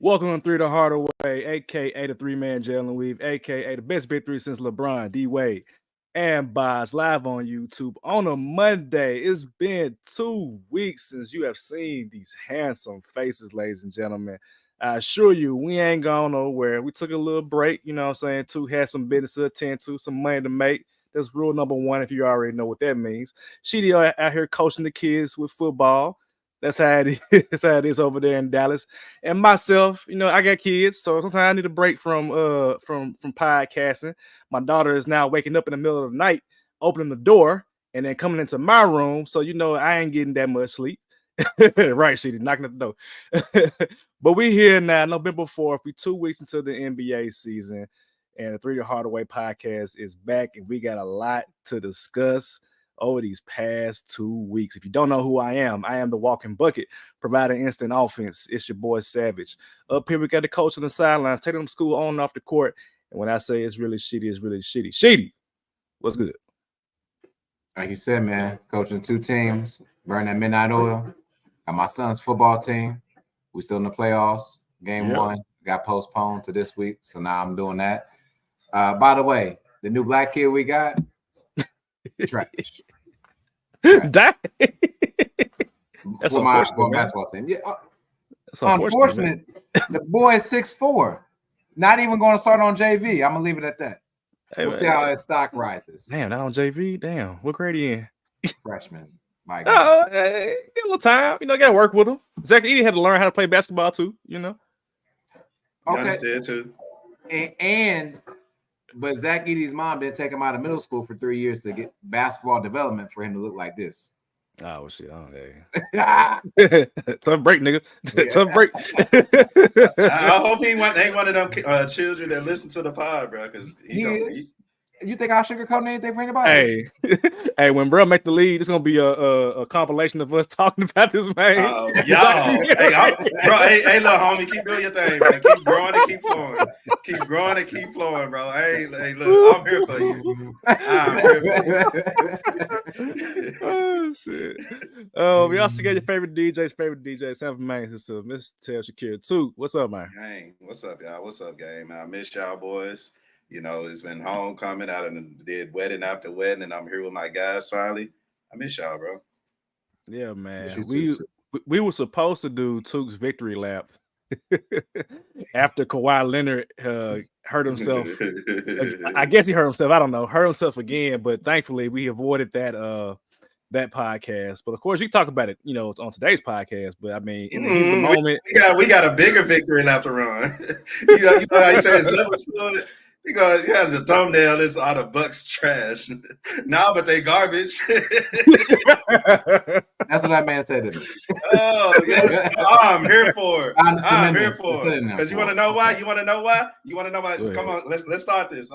Welcome to Three the Hardaway, aka the three-man Jalen Weave, aka the best big three since LeBron, D Wade, and Boz, live on YouTube on a Monday. It's been 2 weeks since you have seen these handsome faces, ladies and gentlemen. I assure you, we ain't gone nowhere. We took a little break, you know what I'm saying? Two had some business to attend to, some money to make. That's rule number one, if you already know what that means. Sheedy out here coaching the kids with football. That's how it is. That's how it is over there in Dallas. And myself, I got kids, so sometimes I need a break from podcasting. My daughter is now waking up in the middle of the night, opening the door, and then coming into my room. So I ain't getting that much sleep. Right, she did knocking at the door. But we here now, November 4th. We 2 weeks into the NBA season, and the Three Hardaway podcast is back, and we got a lot to discuss over these past 2 weeks. If you don't know who I am the walking bucket, providing instant offense. It's your boy Savage. Up here, we got the coach on the sidelines, taking them to school on and off the court. And when I say it's really shitty, it's really shitty. Shitty, what's good? Like you said, man, coaching 2 teams, burn that midnight oil. Got my son's football team. We still in the playoffs. Game 1 got postponed to this week, so now I'm doing that. By the way, the new black kid we got, trash. That's for my basketball team. Yeah, unfortunate. The boy is 6'4". Not even going to start on JV. I'm gonna leave it at that. We'll see how his stock rises. Damn, not on JV. Damn, what grade he in? Freshman. My God. Get a little time. Got to work with him. Zach Edey had to learn how to play basketball too. Okay. Understand too. But Zach Edey's mom didn't take him out of middle school for 3 years to get basketball development for him to look like this. Oh shit! Oh hey, tough break, nigga. Tough break. I hope he ain't one of them children that listen to the pod, bro. Because you think I'll sugarcoat anything for anybody? Hey, when bro make the lead, it's gonna be a compilation of us talking about this man. Y'all, hey, little homie, keep doing your thing, man. Keep growing and keep flowing. Keep growing and keep flowing, bro. Hey, look, I'm here for you. I'm here for you. Oh shit. We also got your favorite DJs, San Main sister, Miss Tel Shakir too. What's up, man? Hey, what's up, y'all? What's up, gang? Man, I miss y'all boys. It's been homecoming. I done did wedding after wedding, and I'm here with my guys finally. I miss y'all, bro. Yeah, man. We were supposed to do Took's victory lap after Kawhi Leonard hurt himself. I guess he hurt himself. I don't know. Hurt himself again, but thankfully we avoided that podcast. But of course, you talk about it, on today's podcast. But I mean, in the moment, we got a bigger victory lap to run. you know how you say it's never stood. Because the thumbnail is all the Bucks trash. Nah, but they garbage. That's what that man said to me. Oh, yes. I'm here for it. I'm here for it. Because you want to know why? You want to know why? Come on, let's start this.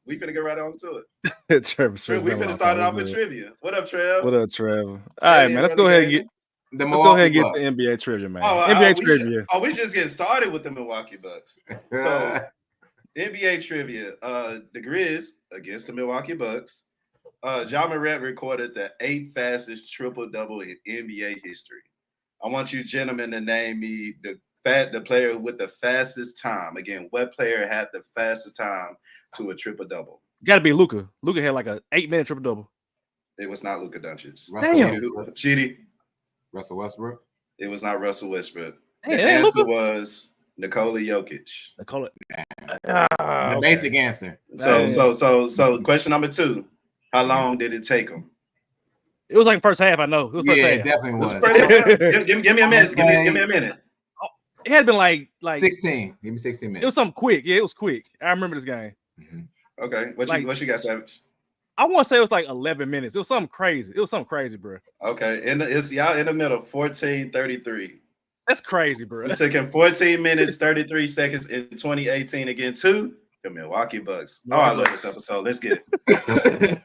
We finna get right on to it. Trevor, we finna start it off with trivia. What up, Trev? What up, Trev? All right, man. Let's go ahead and get the NBA trivia, man. NBA trivia. We just getting started with the Milwaukee Bucks. So NBA trivia. The Grizz against the Milwaukee Bucks. Ja Morant recorded the 8th fastest triple-double in NBA history. I want you gentlemen to name me the player with the fastest time. Again, what player had the fastest time to a triple-double? Got to be Luka. Luka had like an 8-minute triple-double. It was not Luka Doncic. Damn. Cheaty. Russell Westbrook. It was not Russell Westbrook. The answer was Nikola Jokic. The basic answer. So question number 2. How long did it take him? It was like first half, I know. It was first half. It definitely was. Give me a minute. Give me a minute. It had been like 16. Give me 16 minutes. It was something quick. Yeah, it was quick. I remember this game. Mm-hmm. Okay. What you got, Savage? I want to say it was like 11 minutes. It was something crazy. Bro. Okay. It's y'all in the middle, 14:33. That's crazy, bro. It took him 14 minutes, 33 seconds in 2018 against the Milwaukee Bucks. Oh, I love this episode. Let's get it.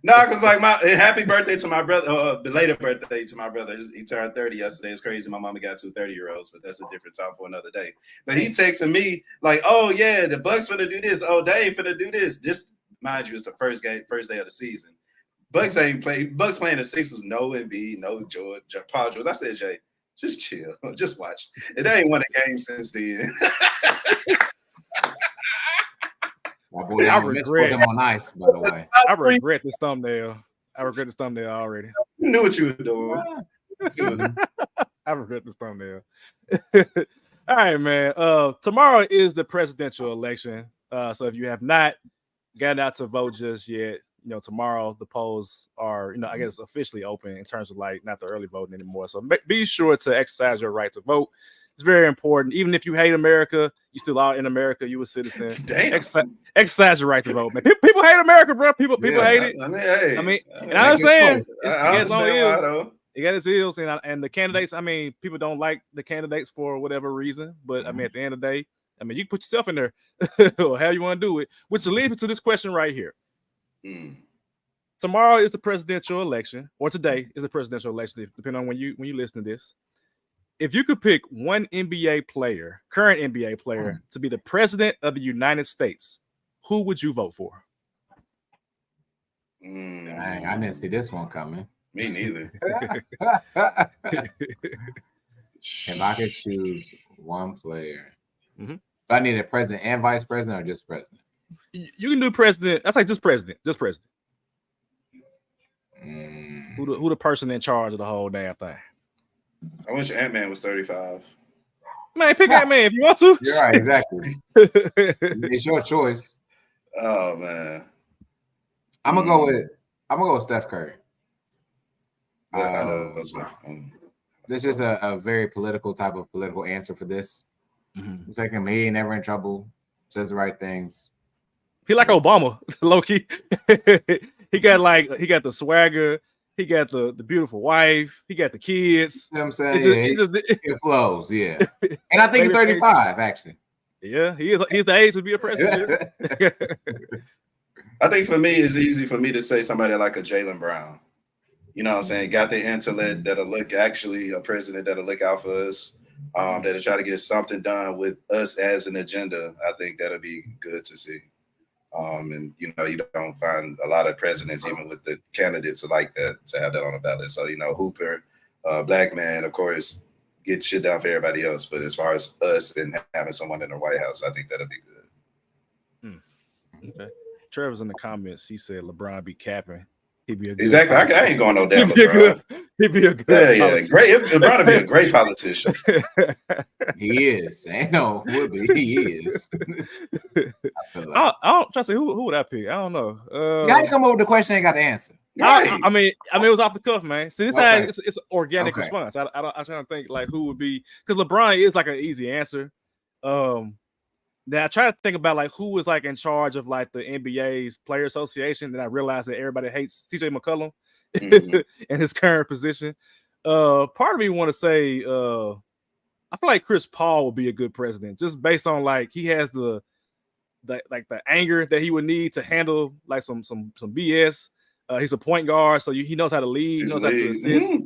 No, because happy birthday to my brother, belated birthday to my brother. He turned 30 yesterday. It's crazy. My mama got 2 30-year-olds, but that's a different time for another day. But he texting me like, oh, yeah, the Bucks finna do this. Oh, they ain't finna do this. This, mind you, is the first day of the season. Bucks ain't play. Bucks playing the Sixers, no Embiid, no Paul George. I said, Jay, Just chill. Just watch. It ain't won a game since then. I regret them on ice, by the way. I regret this thumbnail. I regret this thumbnail already. You knew what you were doing. I regret this thumbnail. All right, man. Tomorrow is the presidential election. So if you have not gotten out to vote just yet, tomorrow the polls are, I guess officially open in terms of like not the early voting anymore. So be sure to exercise your right to vote. It's very important. Even if you hate America, you still are in America. You a citizen. Damn. Exercise your right to vote, man. People hate America, bro. People hate it. I mean, and I understand. It got its ills, and the candidates. I mean, people don't like the candidates for whatever reason, but I mean, at the end of the day, I mean, you can put yourself in there, or how you want to do it. Which leads me to this question right here. Tomorrow is the presidential election, or today is the presidential election, depending on when you listen to this. If you could pick one NBA player, current NBA player, to be the president of the United States, who would you vote for? Dang, I didn't see this one coming. Me neither. If I could choose one player, do I need a president and vice president, or just president? You can do president. That's like just president. Just president. Who the person in charge of the whole damn thing? I wish Ant-Man was 35. Man, pick Ant-Man if you want to. You're right, exactly. It's your choice. Oh man. I'm gonna go with Steph Curry. I know this is a very political answer for this. I'm taking him. He ain't never in trouble. Says the right things. He like Obama, low key. He got the swagger. He got the beautiful wife. He got the kids. You know what I'm saying? It flows, yeah. And I think he's 35, actually. Yeah, he's the age to be a president. I think for me, it's easy for me to say somebody like a Jaylen Brown. You know what I'm saying? Got the intellect that'll look actually a president that'll look out for us, that'll try to get something done with us as an agenda. I think that'll be good to see. And you don't find a lot of presidents, even with the candidates like that, to have that on the ballot. So Hooper, black man, of course, get shit down for everybody else. But as far as us and having someone in the White House, I think that'll be good. Okay. Trevor's in the comments. He said LeBron be capping. He'd be a good exactly. I ain't going no damn LeBron. He'd be a good. Yeah. Great. LeBron would be a great politician. He is. I know would be. He is. I don't try to say who would I pick. I don't know. How you come up with the question? Ain't got the answer. I mean, it was off the cuff, man. See, it's an organic response. I'm trying to think like who would be, because LeBron is like an easy answer. Then I try to think about like who was like in charge of like the NBA's player association. Then I realized that everybody hates CJ McCollum in his current position. Part of me want to say I feel like Chris Paul would be a good president, just based on like he has the anger that he would need to handle like some BS. He's a point guard, so he knows how to lead, he knows how to assist.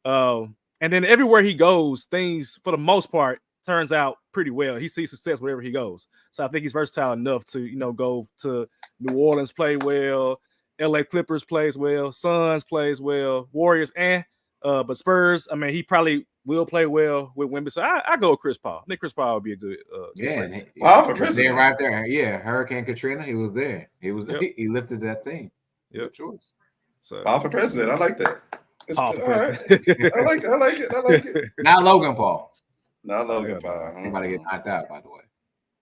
And then everywhere he goes, things for the most part turns out pretty well. He sees success wherever he goes. So I think he's versatile enough to, go to New Orleans, play well, LA Clippers plays well, Suns plays well, Warriors, but Spurs, I mean, he probably will play well with Wemby. So I go with Chris Paul. I think Chris Paul would be a good Paul for president. Right there. Yeah, Hurricane Katrina, he was there. He lifted that thing. Yep. Choice. So Paul for president. I like that. Paul for president. I like it. Not Logan Paul. Not Logan Paul. Anybody get knocked out, by the way.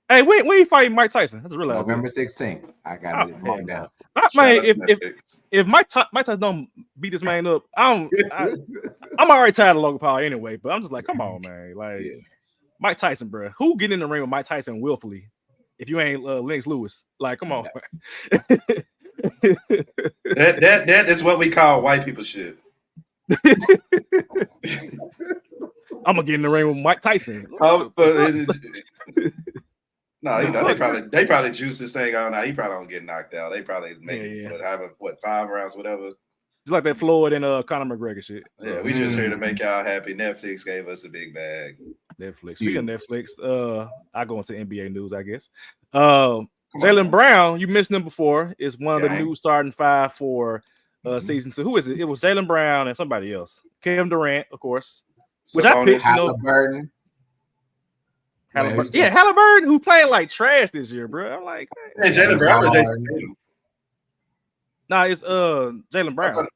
Hey, when you fighting Mike Tyson? That's real. November 16th. I got it marked down. Man, if Mike Tyson don't beat this man up, I'm already tired of Logan Paul anyway. But I'm just like, come on, man. Like Mike Tyson, bro. Who get in the ring with Mike Tyson willfully? If you ain't Lennox Lewis, like, come on. that is what we call white people shit. I'm gonna get in the ring with Mike Tyson. No, they probably juice this thing out now. He probably don't get knocked out. They probably make 5 rounds, whatever. Just like that Floyd and Conor McGregor shit. Yeah, we just here to make y'all happy. Netflix gave us a big bag. Netflix. Speaking of Netflix, I go into NBA news, I guess. Jaylen Brown, you mentioned him before, is one of the new starting 5 for season 2. Who is it? It was Jaylen Brown and somebody else. Kevin Durant, of course. Which I picked, Halliburton. Yeah, Halliburton, who playing like trash this year, bro. I'm like, hey, Jaylen Brown or Jason Tatum? Nah, it's Jaylen Brown.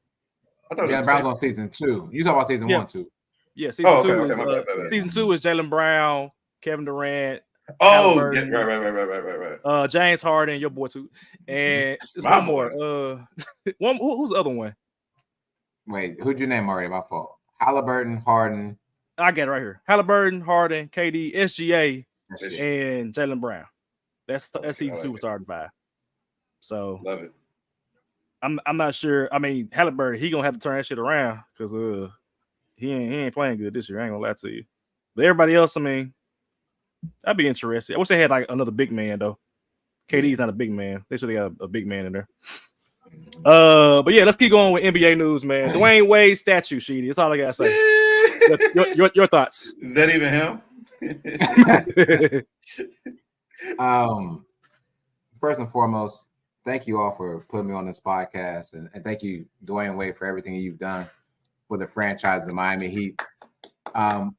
I thought Jaylen Brown's on season 2. You talking about season 1 too? Yeah, season 2 is season 2 is Jaylen Brown, Kevin Durant. Oh, yeah, right. James Harden, your boy too, and there's one more. Who's the other one? Wait, who'd you name already? My fault. Halliburton, Harden. I got it right here. Halliburton, Harden, KD, SGA, and Jaylen Brown. That's season 2 starting 5. So love it. I'm not sure. I mean, Halliburton, he gonna have to turn that shit around because he ain't playing good this year. I ain't gonna lie to you. But everybody else, I mean, I'd be interested. I wish they had like another big man though. KD's not a big man. They should have got a big man in there. But yeah, let's keep going with NBA news, man. Dwayne Wade statue, Sheedy. That's all I gotta say. your thoughts? Is that even him? First and foremost, thank you all for putting me on this podcast, and thank you, Dwayne Wade, for everything you've done for the franchise of Miami Heat. And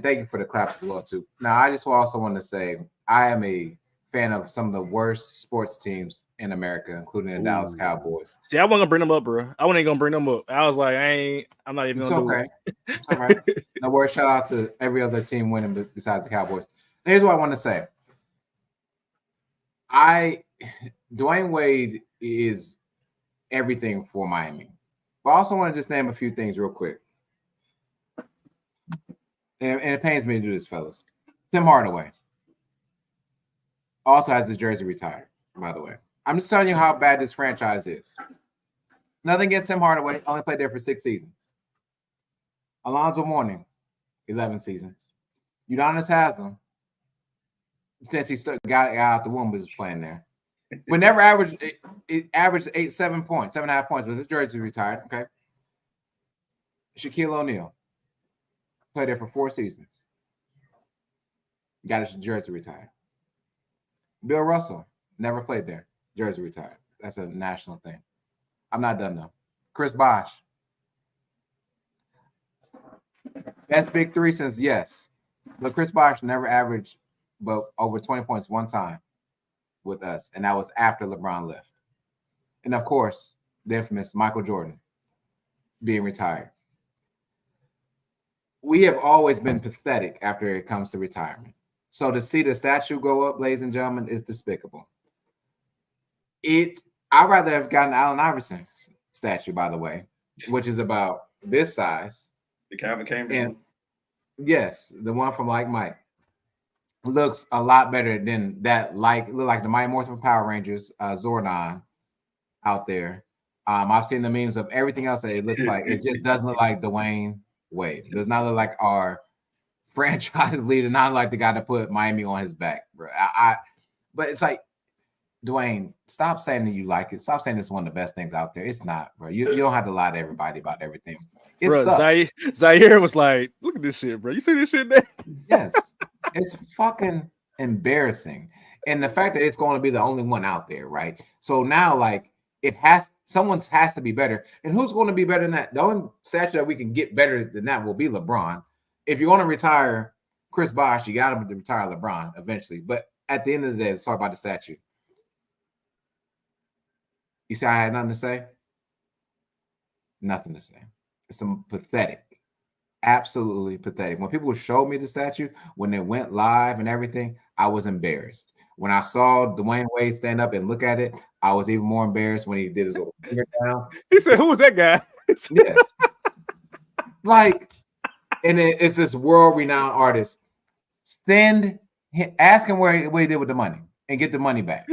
thank you for the claps as well, too. Now, I just also want to say I am a fan of some of the worst sports teams in America, including the Dallas Cowboys. See, I wasn't gonna bring them up, bro. I wasn't gonna bring them up. I was like, I'm not even gonna do it. It's all right. No worries. Shout out to every other team winning besides the Cowboys. Here's what I want to say. Dwayne Wade is everything for Miami. But I also want to just name a few things real quick. And it pains me to do this, fellas. Tim Hardaway also has the jersey retired, by the way. I'm just telling you how bad this franchise is. Nothing against Tim Hardaway. Only played there for 6 seasons. Alonzo Mourning, 11 seasons. Udonis Haslem, since he got out the womb, was playing there. But never averaged, it averaged 7 points, 7.5 points, but his jersey retired, okay? Shaquille O'Neal played there for 4 seasons. Got his jersey retired. Bill Russell never played there. Jersey retired. That's a national thing. I'm not done though. Chris Bosh. Best big three since yes. But Chris Bosh never averaged but over 20 points one time with us. And that was after LeBron left. And of course, the infamous Michael Jordan being retired. We have always been pathetic after it comes to retirement. So to see the statue go up, ladies and gentlemen, is despicable. I'd rather have gotten Allen Iverson's statue, by the way, which is about this size. The Calvin Cambridge. Yes, the one from Like Mike looks a lot better than that. Look like the Mighty Morphin Power Rangers Zordon out there. I've seen the memes of everything else that it looks like. It just doesn't look like Dwayne Wade. It does not look like our franchise leader, not like the guy that put Miami on his back, bro. But it's like, Dwayne, stop saying that you like it. Stop saying it's one of the best things out there. It's not, bro. You don't have to lie to everybody about everything. Bro, Zaire was like, look at this shit, bro. You see this shit there? Yes. It's fucking embarrassing. And the fact that it's going to be the only one out there, right? So now, like, someone has to be better. And who's going to be better than that? The only statue that we can get better than that will be LeBron. If you're going to retire Chris Bosh, you got to retire LeBron eventually. But at the end of the day, let's talk about the statue. You say I had nothing to say? Nothing to say. It's pathetic. Absolutely pathetic. When people showed me the statue, when it went live and everything, I was embarrassed. When I saw Dwayne Wade stand up and look at it, I was even more embarrassed when he did his little finger down. He said, who was that guy? Yeah. Like, and it's this world-renowned artist. Ask him what he did with the money and get the money back.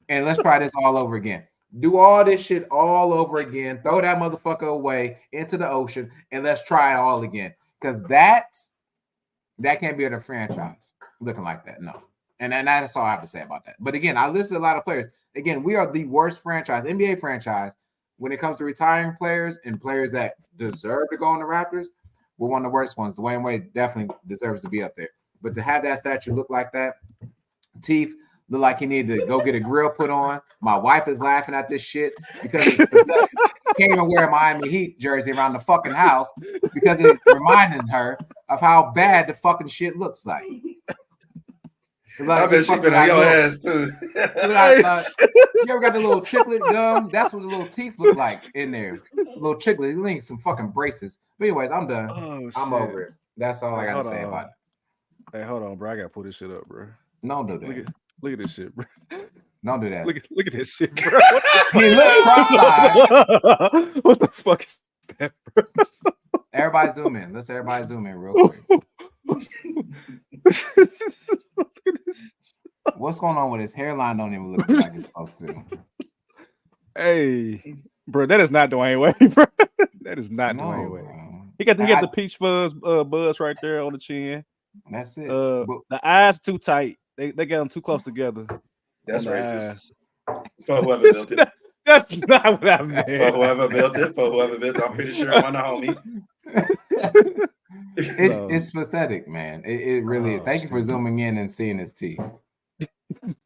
And let's try this all over again. Do all this shit all over again. Throw that motherfucker away into the ocean, and let's try it all again. Because that can't be a franchise looking like that. No. And that's all I have to say about that. But again, I listed a lot of players. Again, we are the worst franchise, NBA franchise, when it comes to retiring players and players that deserve to go on the Raptors. We're one of the worst ones. Dwayne Wade definitely deserves to be up there. But to have that statue look like that, Teeth, Look like he needed to go get a grill put on. My wife is laughing at this shit because it's pathetic. Can't even wear a Miami Heat jersey around the fucking house because it reminded her of how bad the fucking shit looks like. Like I bet she been on your ass too. You ever got the little chiclet gum? That's what the little teeth look like in there. A little chiclet. You need some fucking braces. But anyways, I'm done. Oh, I'm over it. That's all I gotta say about it. Hey, hold on, bro. I gotta pull this shit up, bro. Don't do that. Look at this shit, bro. Don't do that. Look at this shit, bro. He looked cross-eyed. What the fuck is that, bro? Everybody zoom in. Let's everybody zoom in real quick. What's going on with his hairline? Don't even look like it's supposed to. Hey, bro, that is not Dwayne Wade, bro. That is not Dwayne Wade. Bro. He got the peach fuzz buzz right there on the chin. That's it. The eyes too tight. They got them too close together. That's racist. For whoever built it. That's not what I meant. For whoever built it. I'm pretty sure I'm a homie. It's pathetic, man. It really is. Thank you for zooming in and seeing his teeth.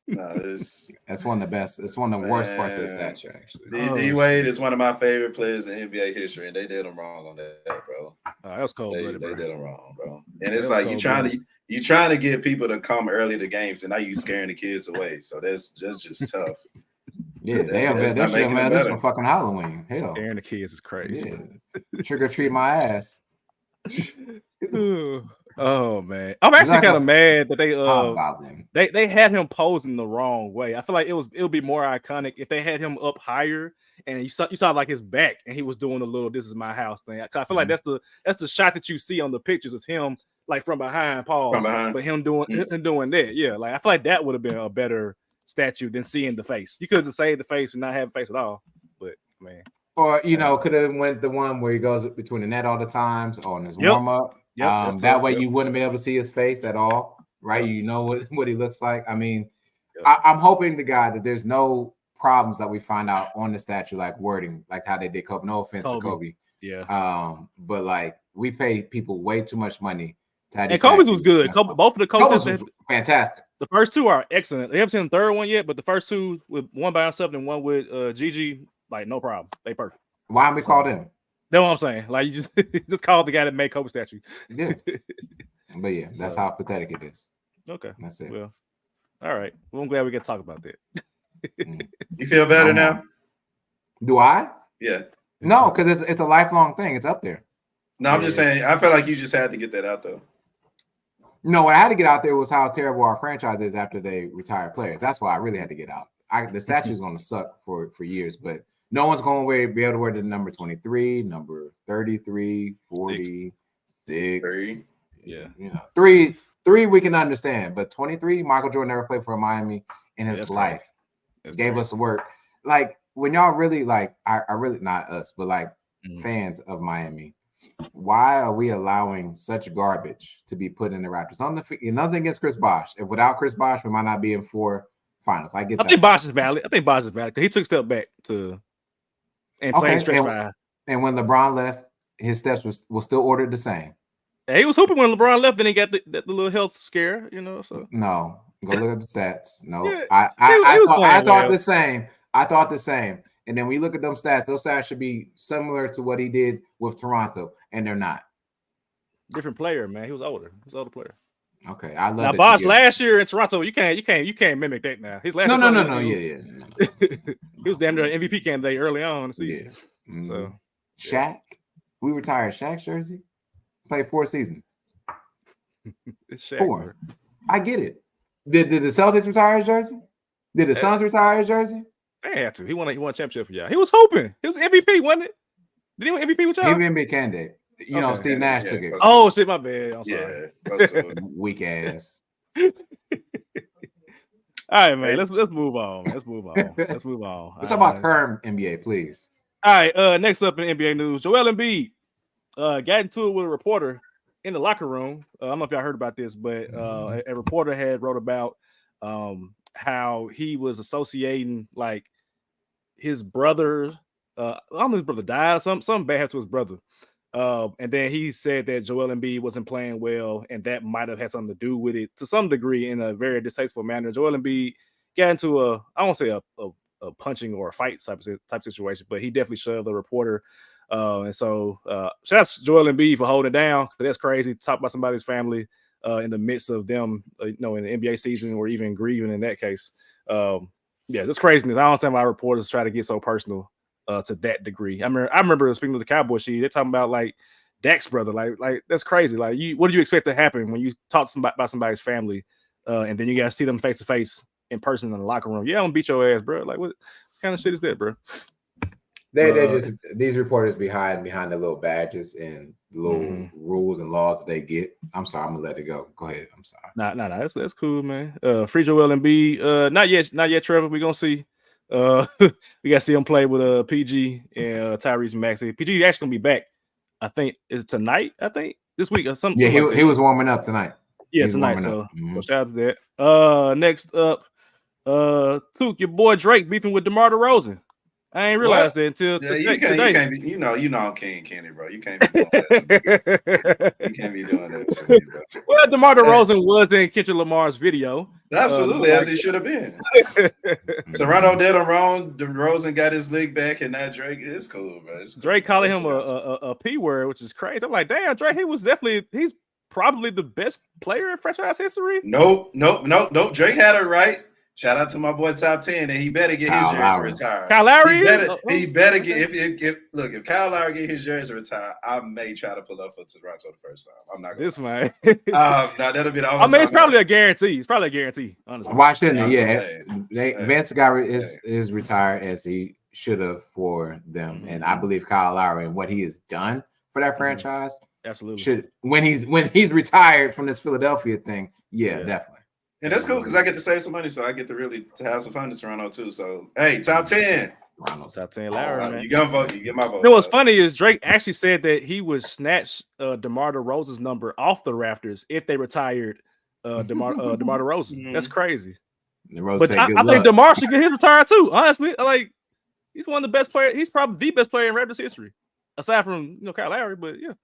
That's one of the best. It's one of the worst parts of the statue, actually. D Wade is one of my favorite players in NBA history, and they did him wrong on that, bro. That was cold. They did him wrong, bro. And it's like you trying to get people to come early to games, and now you scaring the kids away. So that's just tough. Yeah, they should have had this for fucking Halloween. Hell, scaring the kids is crazy. Yeah. Trick or treat my ass. Oh man, I'm actually kind of mad that they had him posing the wrong way. I feel like it would be more iconic if they had him up higher and you saw like his back and he was doing a little "this is my house" thing. I feel like that's the shot that you see on the pictures is him like from behind, but him doing that. Yeah, like I feel like that would have been a better statue than seeing the face. You could have just saved the face and not have a face at all. But man, or could have went the one where he goes between the net all the times on his warm up. That way you wouldn't be able to see his face at all, right? You know what he looks like. I mean, I'm hoping to God that there's no problems that we find out on the statue, like wording, like how they did Kobe. No offense to Kobe. Yeah. But like we pay people way too much money to have and Kobe's was good. Both of the Kobe's was fantastic. The first two are excellent. They haven't seen the third one yet, but the first two with one by himself and one with Gigi, like no problem. They perfect. Why don't we call them? That's what I'm saying. Like you just called the guy that made Kobe statue. Yeah. But yeah, that's how pathetic it is. Okay. That's it. Well, all right. Well, I'm glad we get to talk about that. You feel better now? Do I? Yeah. No, because it's a lifelong thing. It's up there. No, I'm just saying, I feel like you just had to get that out though. No, what I had to get out there was how terrible our franchise is after they retire players. That's why I really had to get out. The statue is going to suck for years, but no one's going to be able to wear the number 23, number 33, 40, 6. 3. Yeah. 3 we can understand, but 23, Michael Jordan never played for Miami in his life. Gave us the work. Like when y'all really like, I really, not us, but like fans of Miami, why are we allowing such garbage to be put in the Raptors? Nothing against Chris Bosh. If without Chris Bosh, we might not be in 4 finals. I get that. I think Bosh is valid because he took a step back and played stretch 5. And when LeBron left, his steps was still ordered the same. Yeah, he was hooping when LeBron left, and he got the little health scare, So no, go look up the stats. No, yeah, I thought the same. I thought the same. And then we look at them stats. Those stats should be similar to what he did with Toronto, and they're not. Different player, man. He was older. He was an older player. Okay, I love now. Bosh last year in Toronto, you can't mimic that now. His last no. He was damn near an MVP candidate early on in the season. Yeah. Mm-hmm. So Shaq, we retired Shaq's jersey. Played 4 seasons. Shaq, 4. Bro. I get it. Did the Celtics retire his jersey? Did the Suns retire his jersey? They had to. He won a championship for y'all. He was hoping. He was MVP, wasn't it? Did he win MVP with y'all? He didn't be a candidate. Steve Nash took it. Oh shit, my bad. I'm sorry. Weak ass. All right, man. Let's move on. Let's move on. Let's talk about current NBA, please. All right. Next up in NBA news, Joel Embiid got into it with a reporter in the locker room. I don't know if y'all heard about this, but a reporter had wrote about how he was associating like his brother. I don't know if his brother died. Something bad happened to his brother. And then he said that Joel Embiid wasn't playing well, and that might have had something to do with it to some degree in a very distasteful manner. Joel Embiid got into I won't say a punching or a fight type situation, but he definitely shoved the reporter. And so shout out to Joel Embiid for holding it down. That's crazy. Talk about somebody's family in the midst of them, in the NBA season or even grieving in that case. Yeah, that's craziness. I don't understand why reporters try to get so personal to that degree. I remember speaking to the Cowboy sheet. They're talking about like Dak's brother. Like that's crazy. Like what do you expect to happen when you talk about somebody's family and then you guys see them face to face in person in the locker room? Yeah, I'm gonna beat your ass, bro. Like what kind of shit is that, bro? They just these reporters be hiding behind the little badges and little rules and laws that they get. I'm sorry, I'm gonna let it go. Go ahead. I'm sorry. Nah. That's cool, man. Free Joel Embiid. Not yet, Trevor. We're gonna see. We gotta see him play with PG and Tyrese Maxey. PG actually gonna be back. I think is tonight. I think this week or something. Yeah, he was warming up tonight. Yeah, tonight. So shout out to that. Next up, Took, your boy Drake beefing with DeMar DeRozan. I ain't realized that until today. You can't be, you know, I'm King Kenny, bro. You can't be doing that. You can't be doing that to me, bro. Well, DeMar DeRozan was in Kendrick Lamar's video. Absolutely, as he should have been. Toronto did him wrong. DeRozan got his leg back, and now Drake is cool, bro. Cool. Drake calling him a P word, which is crazy. I'm like, damn, Drake, he's probably the best player in franchise history. Nope. Drake had it right. Shout out to my boy Top 10, and he better get his jersey retired. Kyle Lowry? He better get if Kyle Lowry get his jersey retired, I may try to pull up for Toronto the first time. I'm not gonna. This man. No, that'll be the only. I mean, it's probably a guarantee. It's probably a guarantee, honestly. Why shouldn't he? Vince is retired as he should have for them, and I believe Kyle Lowry and what he has done for that franchise absolutely should when he's retired from this Philadelphia thing. Yeah. Definitely. And that's cool because I get to save some money, so I get to have some fun in Toronto too. So hey, top 10. Top 10 Lowry, man. You got vote, you get my vote. You know what's funny is Drake actually said that he would snatch DeMar DeRozan's number off the rafters if they retired DeMar DeRozan. That's crazy. But I think DeMar should get his retired too. Honestly, like he's one of the best players. He's probably the best player in Raptors history, aside from Kyle Lowry. But yeah.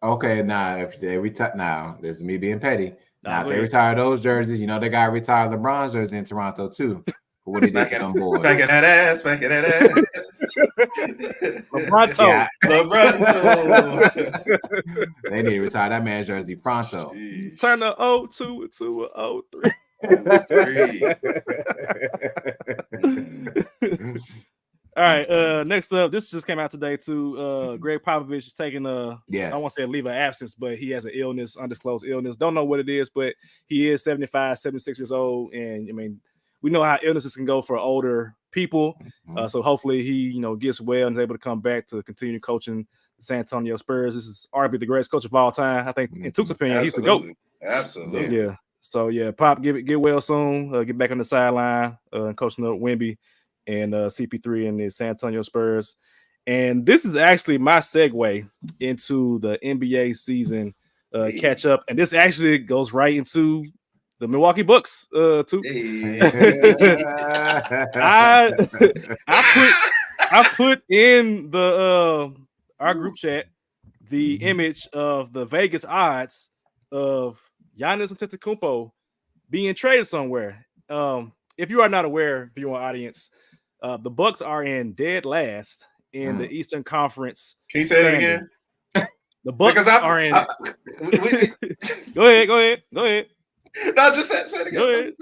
Okay, now if they retire, now this is me being petty. Now, if they retire those jerseys, they got to retire LeBron's jersey in Toronto, too. For what he did to them boys. Spanking that ass. LeBronto. They need to retire that man's jersey pronto. Turn the 02 to a 03. All right, next up, this just came out today too. Greg Popovich is taking I won't say a leave of absence, but he has an illness, undisclosed illness. Don't know what it is, but he is 75, 76 years old. And I mean, we know how illnesses can go for older people. So hopefully he, gets well and is able to come back to continue coaching the San Antonio Spurs. This is arguably the greatest coach of all time. I think in Tuke's opinion, he's the GOAT. Absolutely. Yeah. So yeah, Pop, get well soon. Get back on the sideline and coaching up Wemby and CP3 and the San Antonio Spurs. And this is actually my segue into the NBA season catch up. And this actually goes right into the Milwaukee Bucks too. I put in the our group chat the image of the Vegas odds of Giannis Antetokounmpo being traded somewhere. If you are not aware, viewing audience, the Bucks are in dead last in the Eastern Conference. Can you say that again? The Bucks are in. Go ahead. No, just say it again. Go ahead.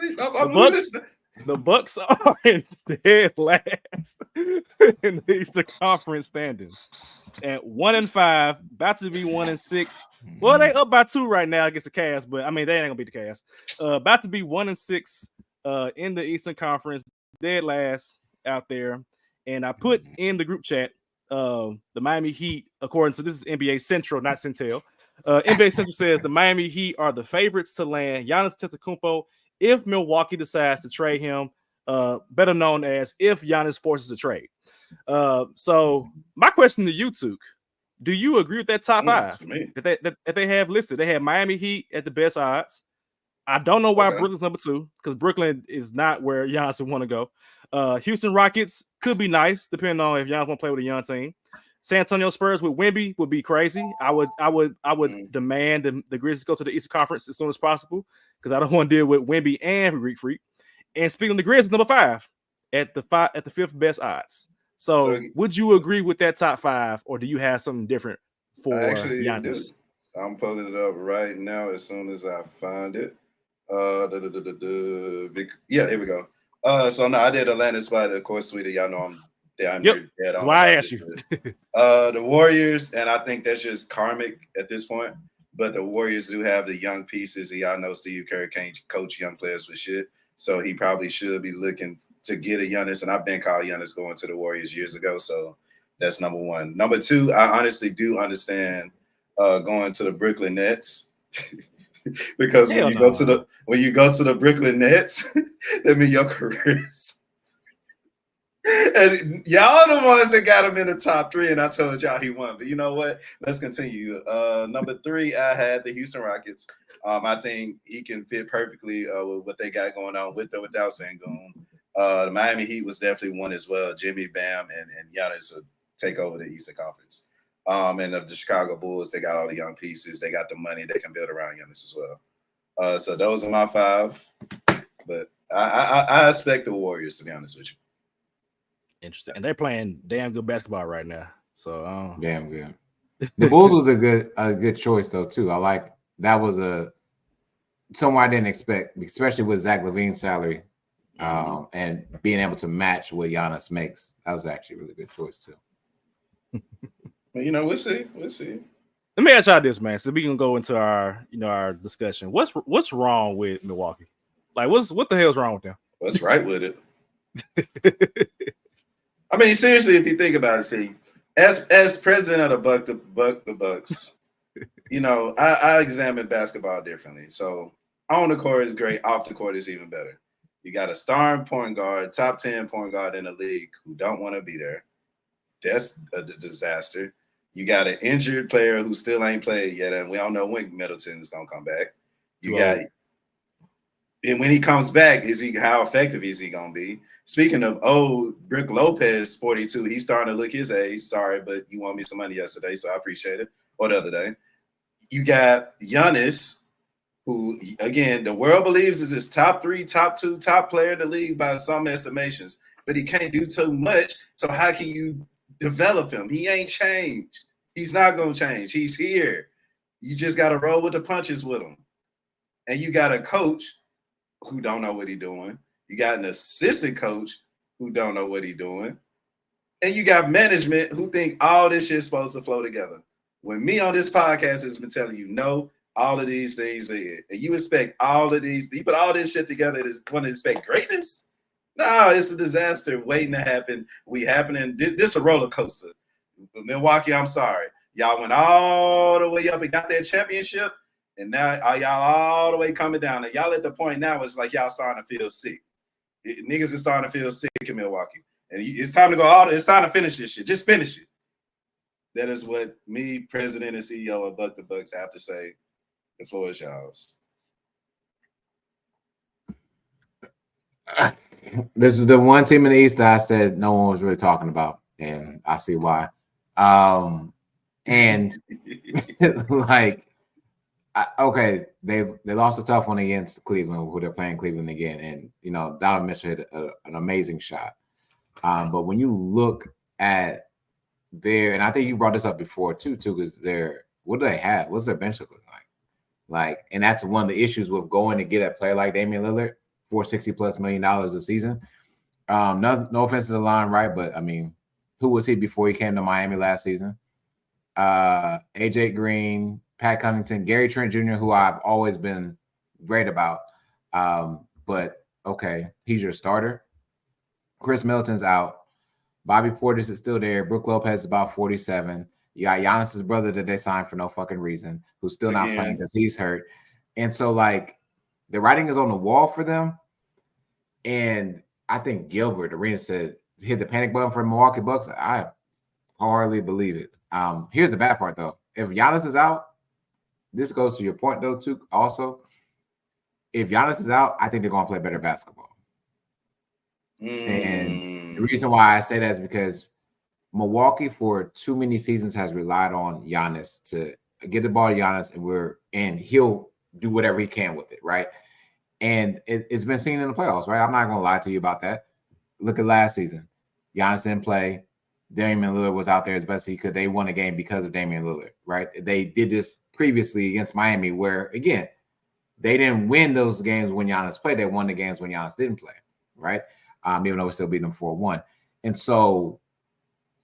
The Bucks are in dead last in the Eastern Conference standings at 1-5, about to be 1-6. Well, they up by 2 right now against the Cavs, but I mean they ain't gonna beat the Cavs. About to be 1-6 in the Eastern Conference, dead last out there. And I put in the group chat the Miami Heat, according to this is NBA Central, not Centel. NBA Central says the Miami Heat are the favorites to land Giannis Antetokounmpo if Milwaukee decides to trade him, better known as if Giannis forces a trade. So my question to you, Tuke, do you agree with that top 5 that they have listed? They have Miami Heat at the best odds. I don't know why Brooklyn's number 2, because Brooklyn is not where Giannis would want to go. Houston Rockets could be nice, depending on if Giannis want to play with a young team. San Antonio Spurs with Wemby would be crazy. I would demand the Grizzlies go to the Eastern Conference as soon as possible, because I don't want to deal with Wemby and Greek Freak. And speaking of the Grizzlies, number 5 at the 5th best odds. So would you agree with that top 5, or do you have something different for Giannis? I'm pulling it up right now as soon as I find it. Yeah, here we go. So no, I did Atlanta spot. Of course, sweetie, y'all know I'm dead. That's why I asked you. The Warriors, and I think that's just karmic at this point. But the Warriors do have the young pieces, and y'all know Steve Kerr can't coach young players for shit. So he probably should be looking to get a Giannis, and I've been called Giannis going to the Warriors years ago. So that's number 1. Number 2, I honestly do understand going to the Brooklyn Nets. Because when you go to the Brooklyn Nets, that means your career is. And y'all the ones that got him in the top 3, and I told y'all he won. But you know what? Let's continue. Number 3, I had the Houston Rockets. I think he can fit perfectly with what they got going on with or without Sengun. The Miami Heat was definitely one as well. Jimmy, Bam, and Giannis will take over the Eastern Conference. And of the Chicago Bulls, they got all the young pieces. They got the money. They can build around Giannis as well. So those are my 5. But I expect the Warriors, to be honest with you. Interesting. And they're playing damn good basketball right now. So damn good. The Bulls was a good choice though too. I like that was somewhere I didn't expect, especially with Zach LaVine's salary, and being able to match what Giannis makes. That was actually a really good choice too. We'll see. Let me ask y'all this, man. So we can go into our discussion. What's wrong with Milwaukee? Like, what the hell's wrong with them? What's right with it? I mean, seriously, if you think about it, see, as president of the Bucks, I examine basketball differently. So on the court is great, off the court is even better. You got a starring point guard, top 10 point guard in the league who don't want to be there. That's a disaster. You got an injured player who still ain't played yet, and we don't know when Middleton is gonna come back. And when he comes back, how effective is he gonna be? Speaking of Brook Lopez, 42, he's starting to look his age. Sorry, but you won me some money yesterday, so I appreciate it. Or the other day. You got Giannis, who, again, the world believes is his top 3, top 2, top player in the league by some estimations, but he can't do too much. So how can you develop him? He ain't changed. He's not going to change. He's here. You just got to roll with the punches with him. And you got a coach who don't know what he's doing. You got an assistant coach who don't know what he's doing. And you got management who think all this shit's supposed to flow together. When me on this podcast has been telling you, no, all of these things are it. And you expect all of these, you put all this shit together and want to expect greatness? No, it's a disaster waiting to happen. This is a roller coaster. Milwaukee, I'm sorry. Y'all went all the way up and got that championship. And now y'all all the way coming down. And y'all at the point now, it's like y'all starting to feel sick. Niggas is starting to feel sick in Milwaukee. And it's time to go it's time to finish this shit. Just finish it. That is what me, president and CEO of Buck the Bucks, have to say. The floor is yours. This is the one team in the East that I said no one was really talking about. And I see why. And like, okay, they lost a tough one against Cleveland, who they're playing Cleveland again, and Donovan Mitchell hit an amazing shot. But when you look at and I think you brought this up before too, because what do they have? What's their bench look like? Like, and that's one of the issues with going to get a player like Damian Lillard for $60+ million a season. No offense to the line, right? But I mean, who was he before he came to Miami last season? AJ Green, Pat Connaughton, Gary Trent Jr., who I've always been great about. But okay, he's your starter. Chris Middleton's out. Bobby Portis is still there. Brook Lopez is about 47. You got Giannis's brother that they signed for no fucking reason, who's still not playing because he's hurt. And so, like, the writing is on the wall for them. And I think Gilbert Arenas said, hit the panic button for the Milwaukee Bucks. I hardly believe it. Here's the bad part, though. If Giannis is out, this goes to your point, though, too, also. If Giannis is out, I think they're going to play better basketball. And the reason why I say that is because Milwaukee, for too many seasons, has relied on Giannis to get the ball to Giannis, and he'll do whatever he can with it, right? And it's been seen in the playoffs, right? I'm not going to lie to you about that. Look at last season. Giannis didn't play. Damian Lillard was out there as best he could. They won a game because of Damian Lillard, right? They did this previously against Miami where, again, they didn't win those games when Giannis played. They won the games when Giannis didn't play, right? Even though we still beat them 4-1. And so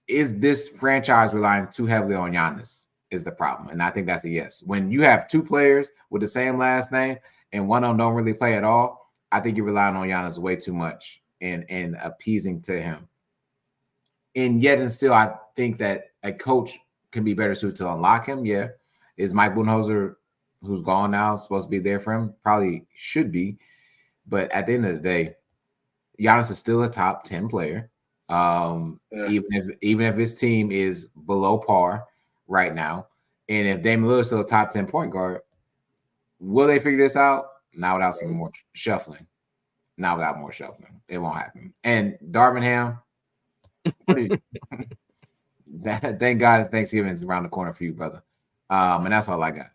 is this franchise relying too heavily on Giannis is the problem. And I think that's a yes. When you have two players with the same last name and one of them don't really play at all, I think you're relying on Giannis way too much and appeasing to him. And yet and still, I think that a coach can be better suited to unlock him. Yeah. Is Mike Budenholzer, who's gone now, supposed to be there for him? Probably should be. But at the end of the day, Giannis is still a top 10 player. Even if his team is below par right now. And if Damian Lillard is still a top 10 point guard, will they figure this out? Not without some more shuffling. Not without more shuffling. It won't happen. And Darvin Ham, thank God Thanksgiving is around the corner for you, brother. And that's all I got.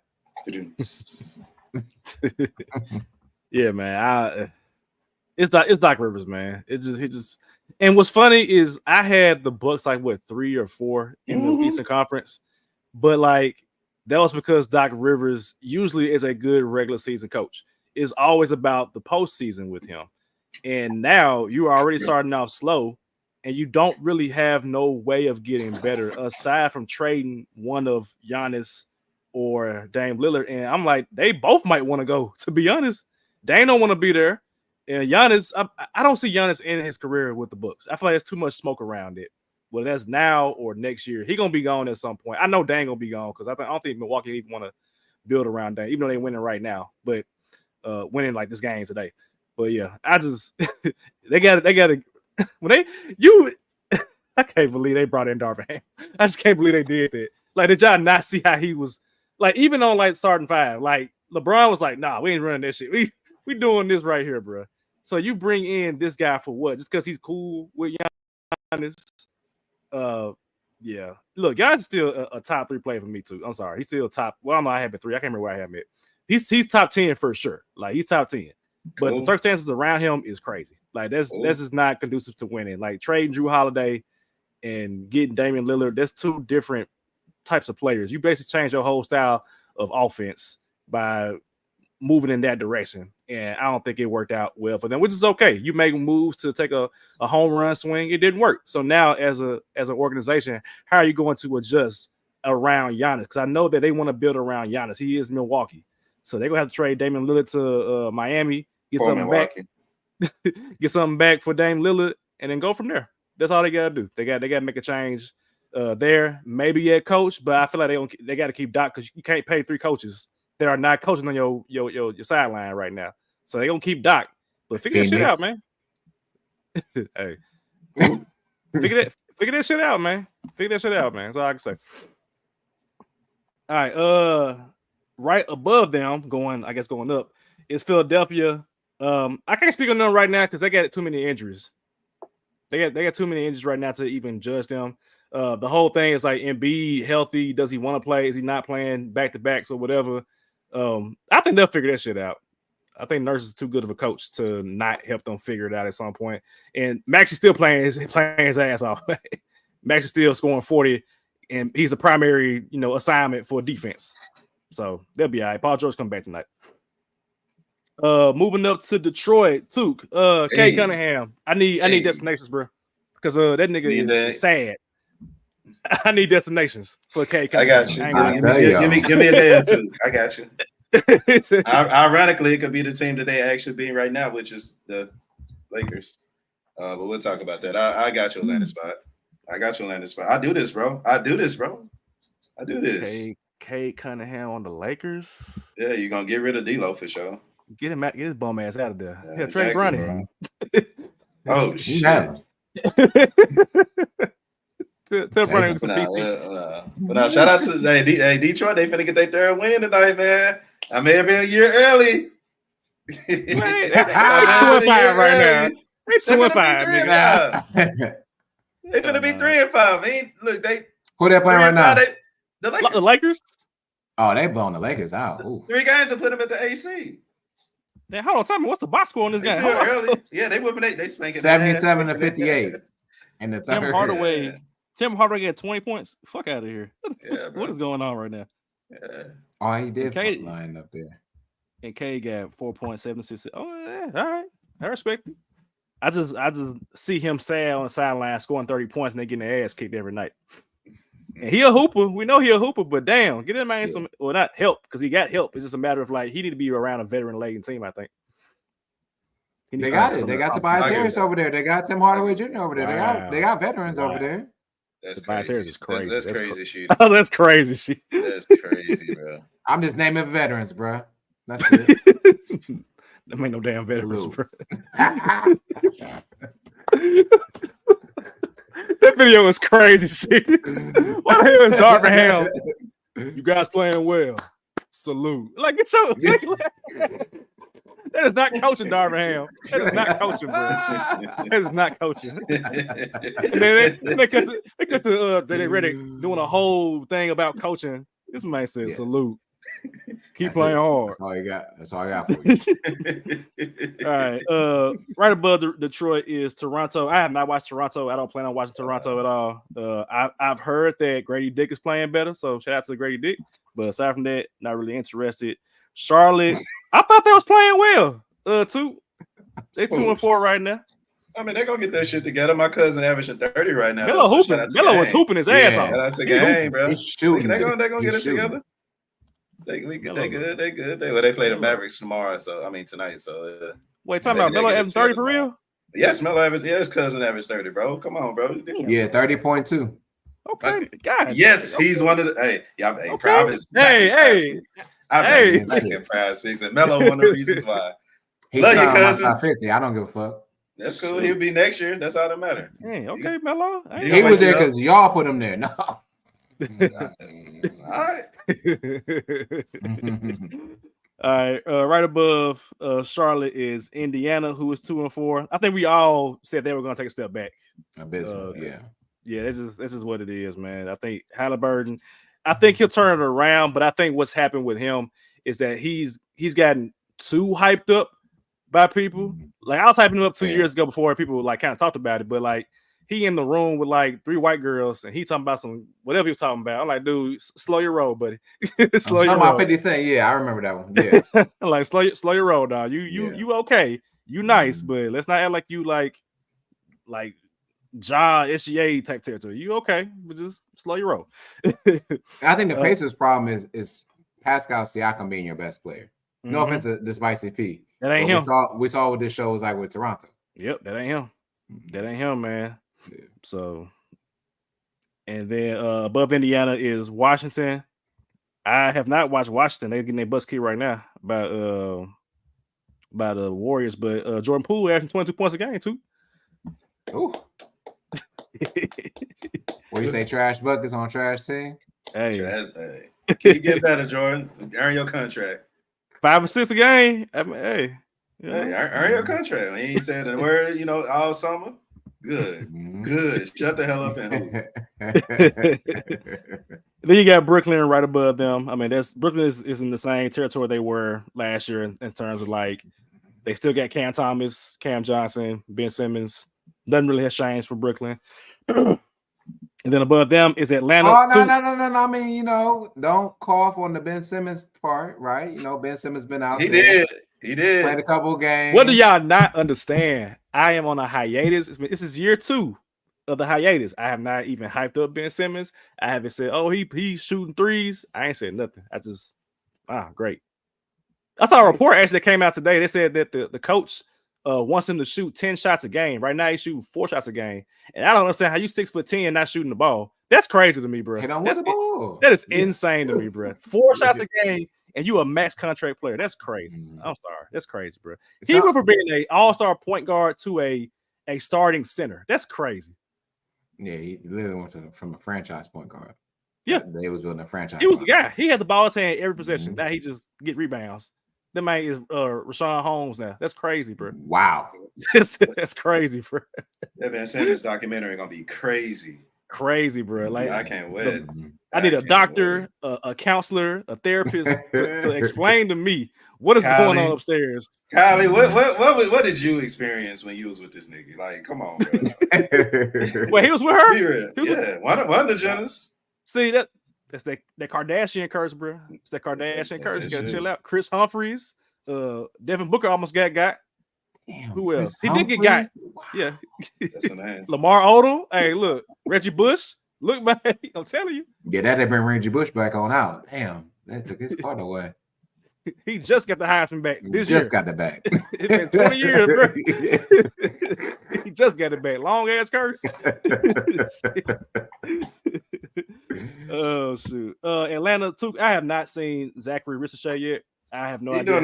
Yeah, man. It's Doc Rivers, man. He just and what's funny is I had the Bucks like 3 or 4 in the Eastern Conference, but like that was because Doc Rivers usually is a good regular season coach. It's always about the postseason with him. And now you are already starting off slow, and you don't really have no way of getting better aside from trading one of Giannis or Dame Lillard. And I'm like, they both might want to go, to be honest. Dame don't want to be there. And Giannis, I don't see Giannis in his career with the Bucks. I feel like there's too much smoke around it. Whether that's now or next year, he's gonna be gone at some point. I know Dame gonna be gone because I don't think Milwaukee even want to build around Dame, even though they're winning right now. But winning like this game today. But yeah, I just they got when I can't believe they brought in Darvin Ham. I just can't believe they did that. Like, did y'all not see how he was like even on like starting five? Like LeBron was like, nah, we ain't running that shit. We doing this right here, bro. So you bring in this guy for what? Just because he's cool with Giannis? Yeah. Look, Giannis is still a top 3 player for me too. I'm sorry, he's still top. Well, I don't know. I have it 3. I can't remember where I have it. He's top 10 for sure. Like he's top 10. But the circumstances around him is crazy. Like that's just not conducive to winning. Like trading Drew Holiday and getting Damian Lillard, that's 2 different types of players. You basically change your whole style of offense by moving in that direction. And I don't think it worked out well for them, which is okay. You make moves to take a home run swing. It didn't work. So now as an organization, how are you going to adjust around Giannis? Because I know that they want to build around Giannis. He is Milwaukee. So they're going to have to trade Damian Lillard to Miami, get something back. Get something back for Dame Lillard, and then go from there. That's all they got to do. They got to make a change there. Maybe at coach, but I feel like they got to keep Doc because you can't pay 3 coaches that are not coaching on your sideline right now. So they're gonna keep Doc. But figure that shit out, man. Hey. figure that shit out, man. Figure that shit out, man. That's all I can say. All right. Right above them, going up, is Philadelphia. I can't speak on them right now because they got too many injuries. They got too many injuries right now to even judge them. The whole thing is like Embiid healthy. Does he want to play? Is he not playing back-to-backs or whatever? I think they'll figure that shit out. I think Nurse is too good of a coach to not help them figure it out at some point. And Max is still playing his ass off. Max is still scoring 40, and he's a primary, assignment for defense. So they'll be all right. Paul George come back tonight. Moving up to Detroit, Took. Kay Cunningham. I need destinations, bro. Because that nigga is sad. I need destinations for Kay Cunningham. I got you. Give me a day or 2. I got you. Ironically, it could be the team that they actually beat right now, which is the Lakers. But we'll talk about that. I got your landing spot. I do this, bro. I do this. Kay Cunningham on the Lakers. Yeah, you're gonna get rid of D'Lo for sure. Get his bum ass out of there. Yeah, Trey Bronny. Oh shit. Tell Bronny some PT. But now, shout out to Detroit. They finna get their 3rd win tonight, man. I may have been a year early. Man, they 2-5 right now. They 2-5, nigga. They finna be 3-5. Look, who they playing right now? The Lakers. Oh, they blowing the Lakers out. Ooh. 3 games and put them at the AC. Damn, hold on, tell me what's the box score on this game? Still early. Yeah, they whipping they spanking 77 ass, to 58 in the third. Tim Hardaway got 20 points. Fuck out of here. Yeah, What is going on right now? Yeah. Oh, he did K- line up there. And K got 4.76. Oh, yeah, all right. I respect it. I just see him sad on the sideline scoring 30 points and they getting their ass kicked every night. And he a hooper. We know he a hooper, but damn, get him man some not help because he got help. It's just a matter of like he need to be around a veteran laden team, I think. They got it. They got Tobias Harris over there. They got Tim Hardaway Jr. over there. Wow. They got veterans over there. That's Tobias Harris is crazy. That's crazy shit. Oh, that's crazy shit. That's crazy, bro. I'm just naming veterans, bro. That's it. That ain't no damn veterans, bro. That video was crazy shit. What the hell is Darvingham? You guys playing well. Salute. Like, get your. That is not coaching, Darvingham. That is not coaching, bro. That is not coaching. And then they got they ready doing a whole thing about coaching. This man said salute. Keep playing hard. That's all you got. That's all I got for you. All right. Right above Detroit is Toronto. I have not watched Toronto. I don't plan on watching Toronto at all. I've heard that Grady Dick is playing better, so shout out to Grady Dick. But aside from that, not really interested. Charlotte, I thought they was playing well. Too. They 2-4 right now. I mean, they're gonna get that shit together. My cousin averaging 30 right now. Melo was hooping his ass off. That's a game, bro. He's shooting. They're gonna get it together. They good. They play the Mavericks tomorrow. So I mean tonight. So wait, talking about Melo averaging 30 for real? Yes, Melo averaged. Yeah, his cousin averaged 30, bro. Come on, bro. Yeah, 30.2. Okay, guys. Yes, he's one of the. Hey, y'all. Hey, I've been back in Prize Picks, and Melo one of the reasons why. Love your cousin. 50. I don't give a fuck. That's cool. He'll be next year. That's all that matters. Hey, okay, Melo. He was there because y'all put him there. No. All right. All right. Right above Charlotte is Indiana, who is 2-4. I think we all said they were going to take a step back. Yeah, this is what it is, man. I think Halliburton. I think he'll turn it around, but I think what's happened with him is that he's gotten too hyped up by people. Like I was hyping him up 2 years ago before people like kind of talked about it, but like he in the room with like 3 white girls and he talking about some whatever he was talking about. I'm like, dude, slow your roll, buddy. Slow your roll. 50 Cent. Yeah, I remember that one. Yeah, like slow your roll, dog. You okay? You nice, but let's not act like you like Ja SGA type territory. You okay? But just slow your roll. I think the Pacers' problem is Pascal Siakam being your best player. No offense to Spicy P. That ain't him. We saw what this show was like with Toronto. Yep, that ain't him. That ain't him, man. Yeah. So, and then above Indiana is Washington. I have not watched Washington. They're getting their bus kicked right now by the Warriors, but Jordan Poole averaging 22 points a game too. Ooh. What you say? Trash buckets on trash team. Hey, can you get better, Jordan? Earn your contract. 5 or 6 a game. I mean, hey, earn your contract. He ain't said a word, all summer. Good. Shut the hell up and hoop. Then you got Brooklyn right above them. I mean, Brooklyn is in the same territory they were last year in terms of like they still got Cam Thomas, Cam Johnson, Ben Simmons. Nothing really has changed for Brooklyn. And then above them is Atlanta. Oh, no. I mean, don't cough on the Ben Simmons part, right? Ben Simmons been out there. He did. Played a couple games. What do y'all not understand? I am on a hiatus. This is year 2 of the hiatus. I have not even hyped up Ben Simmons. I haven't said, oh, he's shooting threes. I ain't said nothing. I just, great. I saw a report actually that came out today. They said that the coach wants him to shoot 10 shots a game. Right now, he's shooting 4 shots a game. And I don't understand how you 6'10" not shooting the ball. That's crazy to me, bro. That is insane to me, bro. 4 shots a game, and you a max contract player. That's crazy. I'm sorry. That's crazy, bro. He went from being an all-star point guard to a starting center. That's crazy. Yeah, he literally went from a franchise point guard. Yeah. They was building a franchise. He was the guy. He had the ball in his hand every possession. Now he just get rebounds. That man is Rashawn Holmes now. That's crazy, bro. Wow. That's crazy, bro. That Ben Simmons documentary gonna be crazy. crazy, bro. Like I can't wait. I need a doctor, a counselor, a therapist to explain to me what is going on upstairs. Kylie, what did you experience when you was with this nigga? Like, come on, bro. Wait, he was with her? Be real. Yeah, one of the Jenners. See that's that Kardashian curse, bro. It's that Kardashian curse. You gotta chill out. Chris Humphries, Devin Booker almost got. Damn, who else? Chris He did get got. Wow. Yeah. That's the name. Lamar Odom. Hey, look, Reggie Bush. Look, man, I'm telling you. Yeah, that didn't bring Reggie Bush back on out. Damn, that took his part away. He just got the Heisman back this year. Just got it back. It's been 20 years, bro. He just got it back. Long ass curse. Oh shoot. Atlanta too. I have not seen Zachary Ricochet yet. I have no idea.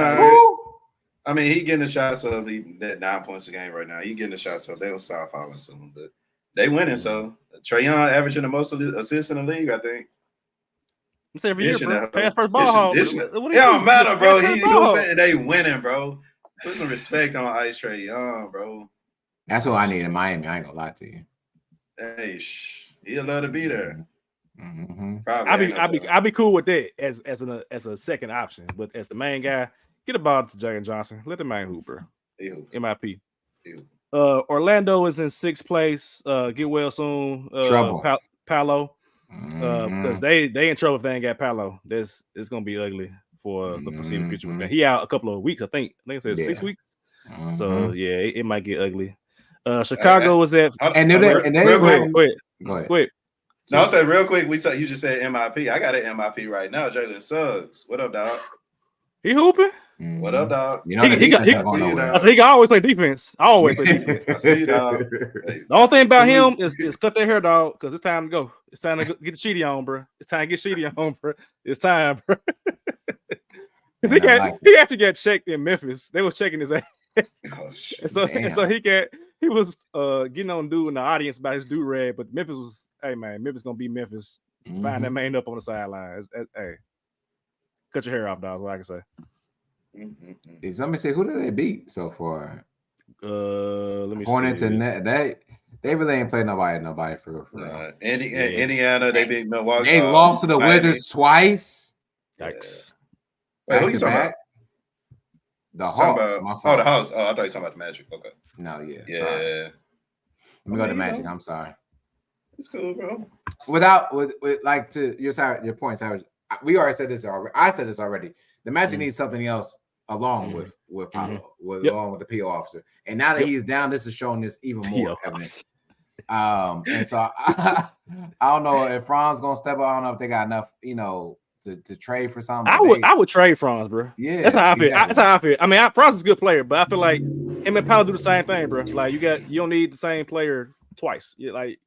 I mean, he getting the shots of that 9 points a game right now. He getting the shots of. They'll start falling soon, but they winning. So Trae Young averaging the most assists in the league, I think. It's every year, bro. Pass first ball hog. It don't matter, bro. He hooping and they winning, bro. Put some respect on Ice Trae Young, bro. That's what I need in Miami. I ain't gonna lie to you. Hey, he'll love to be there. Mm-hmm. I'd be cool with that as a second option, but as the main guy, get a ball to Jalen Johnson. Let the man hoop, bro. MIP. Orlando is in 6th place. Get well soon. Trouble. Paolo. Because they in trouble if they ain't got Paolo. It's gonna be ugly for the foreseeable future with that. He out a couple of weeks, I think. It said 6 weeks. So yeah, it might get ugly. Chicago was at go ahead. No, I'll say real quick. You just said MIP. I got an MIP right now. Jalen Suggs. What up, dog? He hooping. What up, dog? You know he can always play defense. I always play defense. I see you, dog. The only thing about him is cut their hair, dog, because it's time to go. It's time to get the sheety on, bro. It's time to get sheety on, bro. It's time, bro. He actually got checked in Memphis. They was checking his ass. And so he was getting on dude in the audience about his do rag, but Memphis was, hey man, Memphis gonna be Memphis. Find that man up on the sidelines. Hey, cut your hair off, dog. What I can say. Did somebody say who did they beat so far? Let me Hornets see. And they really ain't played nobody for real. Indiana, they beat Milwaukee. They lost to the Wizards twice. Yikes. Wait, who you talking about? The Hawks. The Hawks. Oh, I thought you were talking about the Magic. Okay. No, yeah. Yeah. Sorry. Let me go to Magic. I'm sorry. It's cool, bro. With like to your points, we already said this already. I said this already. The Magic needs something else along with Paolo, along with the PO officer. And now that he's down, this is showing this even more evidence. And so I don't know if Franz gonna step up. I don't know if they got enough, to trade for something. I would trade Franz, bro. Yeah, that's how I feel. That's how I feel. I mean, Franz is a good player, but I feel like him and Paolo do the same thing, bro. Like you don't need the same player twice. Get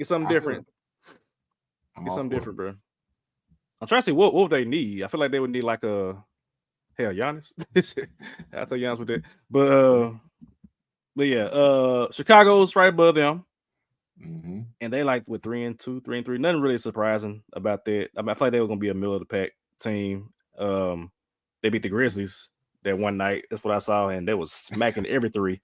something different. Get something different, bro. I'm trying to see what would they need. I feel like they would need like Giannis. I tell Giannis with that, but yeah, Chicago's right above them. And they like with 3-2, 3-3. Nothing really surprising about that. I feel like they were gonna be a middle of the pack team. They beat the Grizzlies that one night. That's what I saw, and they was smacking every three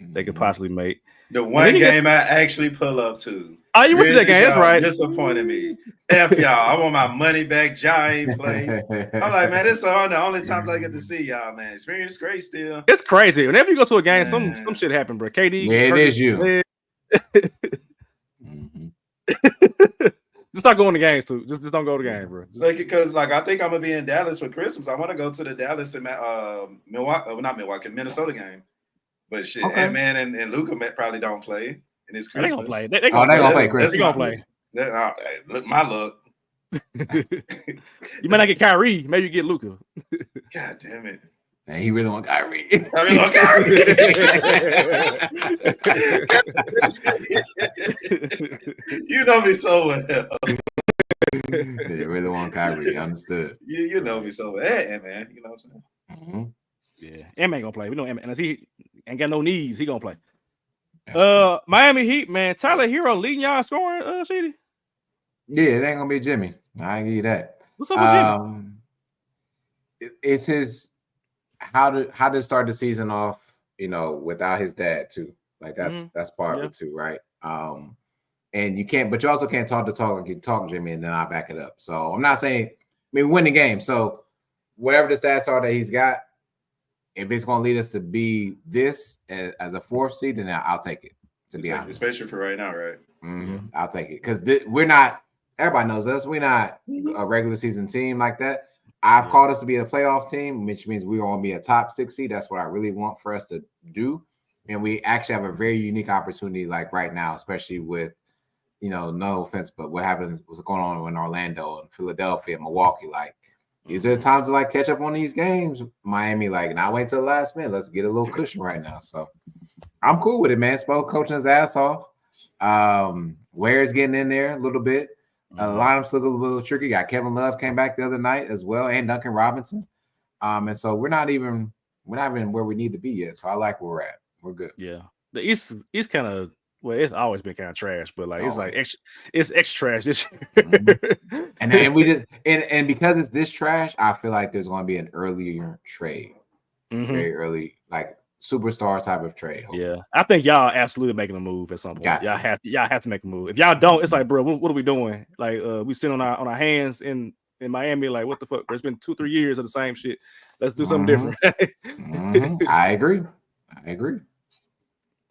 they could possibly make. The one game I actually pull up to. Oh, you went to that game? That's right. Disappointed me. F y'all. I want my money back. Ja ain't play. I'm like, man, this is the only times I get to see y'all, man. Experience great still. It's crazy. Whenever you go to a game, some shit happen, bro. KD. Yeah, it is you. Just start going to games too. Just don't go to games, bro. Because I think I'm gonna be in Dallas for Christmas. I want to go to the Dallas and Minnesota game. But shit, Ant-Man and Luka probably don't play. And it's Christmas. They gonna play. They gonna play Christmas. They gonna play. Look, my luck. You might not get Kyrie. Maybe you get Luka. God damn it. Man, he really want Kyrie. You know me so well. They really want Kyrie. Understood. You know me so well. Hey, man. You know what I'm saying? Yeah. Ant-Man gonna play. We know Ant-Man. Unless he ain't got no knees, he gonna play. Miami Heat, man. Tyler Hero leading y'all scoring, Sheedy? Yeah, it ain't gonna be Jimmy. I can give you that. What's up with Jimmy? It's his how to start the season off, without his dad too. Like that's part of it too, right? and but you also can't talk the talk like you talk, Jimmy, and then I back it up. So I'm not saying, we win the game. So whatever the stats are that he's got, if it's going to lead us to be this as a 4th seed, then I'll take it. To be honest, especially for right now, right? I'll take it because we're not. Everybody knows us. We're not a regular season team like that. I've called us to be a playoff team, which means we're going to be a top 6 seed. That's what I really want for us to do. And we actually have a very unique opportunity, like right now, especially with, no offense, but what's going on in Orlando and Philadelphia, Milwaukee. Like, these are the times to like catch up on these games. Miami, like, not wait till the last minute. Let's get a little cushion right now. So I'm cool with it, man. Spo coaching his ass off. Ware's getting in there a little bit. Lineup's look a little tricky. Got Kevin Love came back the other night as well, and Duncan Robinson. And so we're not even where we need to be yet. So I like where we're at. We're good. Yeah, the East kind of, well, it's always been kind of trash, but like it's extra trash this year. And we just and because it's this trash, I feel like there's going to be an earlier trade, very early, like superstar type of trade. Hopefully. Yeah, I think y'all absolutely making a move at some point. Y'all have to make a move. If y'all don't, it's like, bro, what are we doing? Like, we sit on our hands in Miami. Like, what the fuck? It's been 2-3 years of the same shit. Let's do something different. I agree.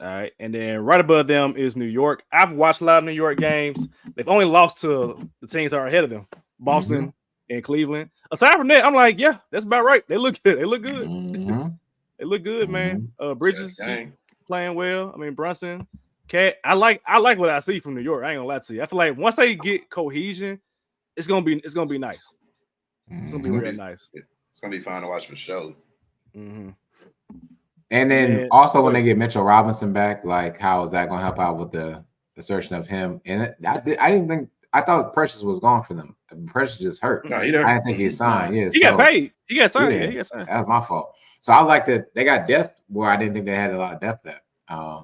All right, and then right above them is New York. I've watched a lot of New York games. They've only lost to the teams that are ahead of them, Boston and Cleveland. Aside from that, I'm like, yeah, that's about right. They look good. They look good, man. Bridges playing well. I mean, Brunson, Cat. I like what I see from New York. I ain't gonna lie to you. I feel like once they get cohesion, it's gonna be nice. It's gonna be real nice. It's gonna be fun to watch for sure. And then also when they get Mitchell Robinson back, like, how is that going to help out with the assertion of him? And I thought Precious was gone for them. Precious just hurt. No, I didn't think he signed. Yeah, he got paid. He got signed. Yeah, he got signed. That's my fault. So I like that they got depth where I didn't think they had a lot of depth at,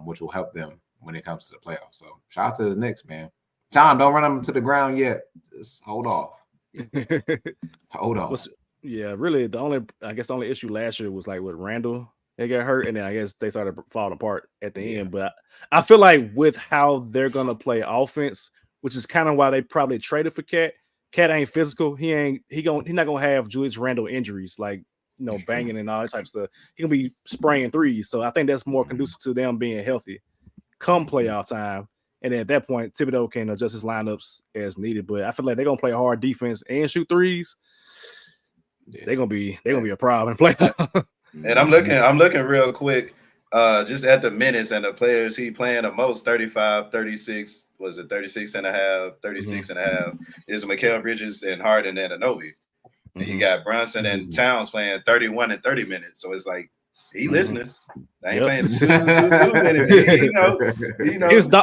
which will help them when it comes to the playoffs. So shout out to the Knicks, man. Tom, don't run them to the ground yet. Just hold off. Hold on. Yeah, really. The only issue last year was like with Randall. They got hurt, and then I guess they started falling apart at the end. But I feel like with how they're gonna play offense, which is kind of why they probably traded for Cat. Cat ain't physical. He's not gonna have Julius Randle injuries like banging and all that type of stuff. He gonna be spraying threes. So I think that's more conducive to them being healthy come playoff time. And then at that point, Thibodeau can adjust his lineups as needed. But I feel like they're gonna play hard defense and shoot threes. They're gonna be a problem in playoff. And I'm looking real quick just at the minutes and the players he playing the most, 35, 36, was it 36 and a half, 36 and a half, is Mikal Bridges and Harden and Anunoby. And you got Brunson and Towns playing 31 and 30 minutes. So it's like, he listening. They ain't playing two minutes.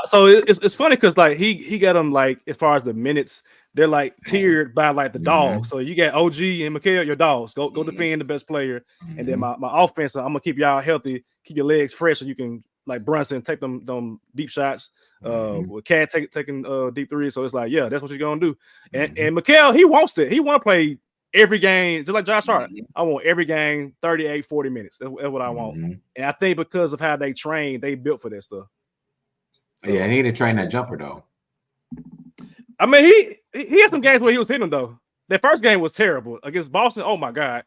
So it's funny because like he got them like as far as the minutes, they're like tiered by like the dogs. So you got OG and Mikal, your dogs. Go defend the best player, and then my offense. I'm gonna keep y'all healthy, keep your legs fresh, so you can like Brunson take them deep shots. With Cat taking deep threes. So it's like, yeah, that's what you're gonna do. And Mikal, he wants it. He want to play every game, just like Josh Hart. I want every game 38, 40 minutes. That's what I want. And I think because of how they train, they built for this stuff. So, yeah, and he didn't train that jumper though. I mean, he had some games where he was hitting them though. That first game was terrible against Boston. Oh my God.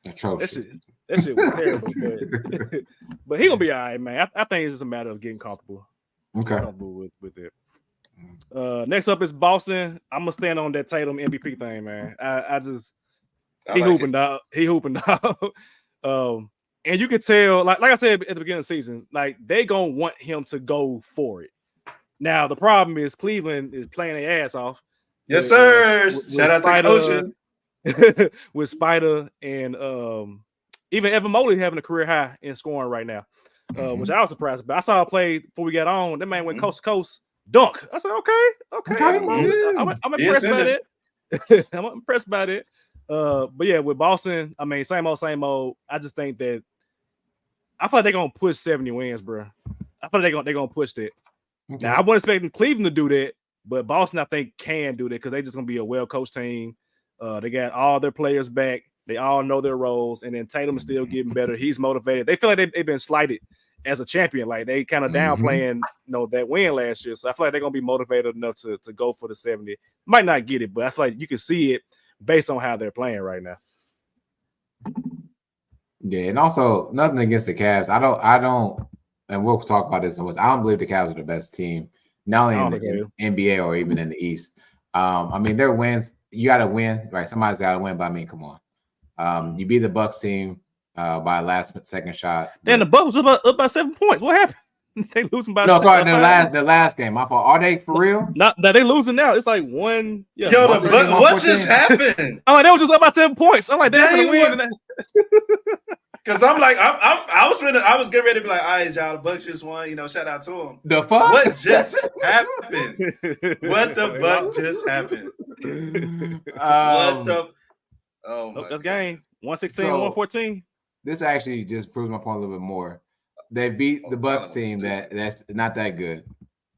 Atrocious. That shit was terrible. But he gonna be all right, man. I think it's just a matter of getting comfortable. Okay. Comfortable with it. Next up is Boston. I'm gonna stand on that Tatum MVP thing, man. He hooping dog. And you can tell, like I said at the beginning of the season, like they gonna want him to go for it. Now the problem is Cleveland is playing their ass off. Yes, sir. Shout out to Coach with Spider and even Evan Mobley having a career high in scoring right now, which I was surprised about. I saw a play before we got on. That man went coast to coast. Dunk. I said, okay. I'm impressed by that. I'm impressed by that. But yeah, with Boston, I mean, same old. I just think that I thought they're gonna push 70 wins, bro. I thought they're gonna push that. Okay. Now I wasn't expecting Cleveland to do that, but Boston I think can do that because they're just gonna be a well-coached team. They got all their players back. They all know their roles, and then Tatum is still getting better. He's motivated. They feel like they've been slighted as a champion. Like they kind of downplaying, that win last year. So I feel like they're gonna be motivated enough to go for the 70. Might not get it, but I feel like you can see it based on how they're playing right now. Yeah, and also nothing against the Cavs. I don't, and we'll talk about this. I don't believe the Cavs are the best team, not only in the NBA or even in the East. I mean, their wins, you got to win, right? Somebody's got to win. But I mean, come on, you beat the Bucks team by a second shot. And the Bucks was up by 7 points. What happened? They losing by the last game. My fault. Are they for real? No, they losing now. It's like one. Yeah. Yo, what just happened? Oh, they were just up by 7 points. I'm like, they're gonna win. Because I'm like, I was getting ready to be like, all right, y'all, the Bucks just won. Shout out to them. The fuck? What just happened? What the fuck just happened? What the? Oh, my that's game 116-114. This actually just proves my point a little bit more. They beat the Bucks team that's not that good.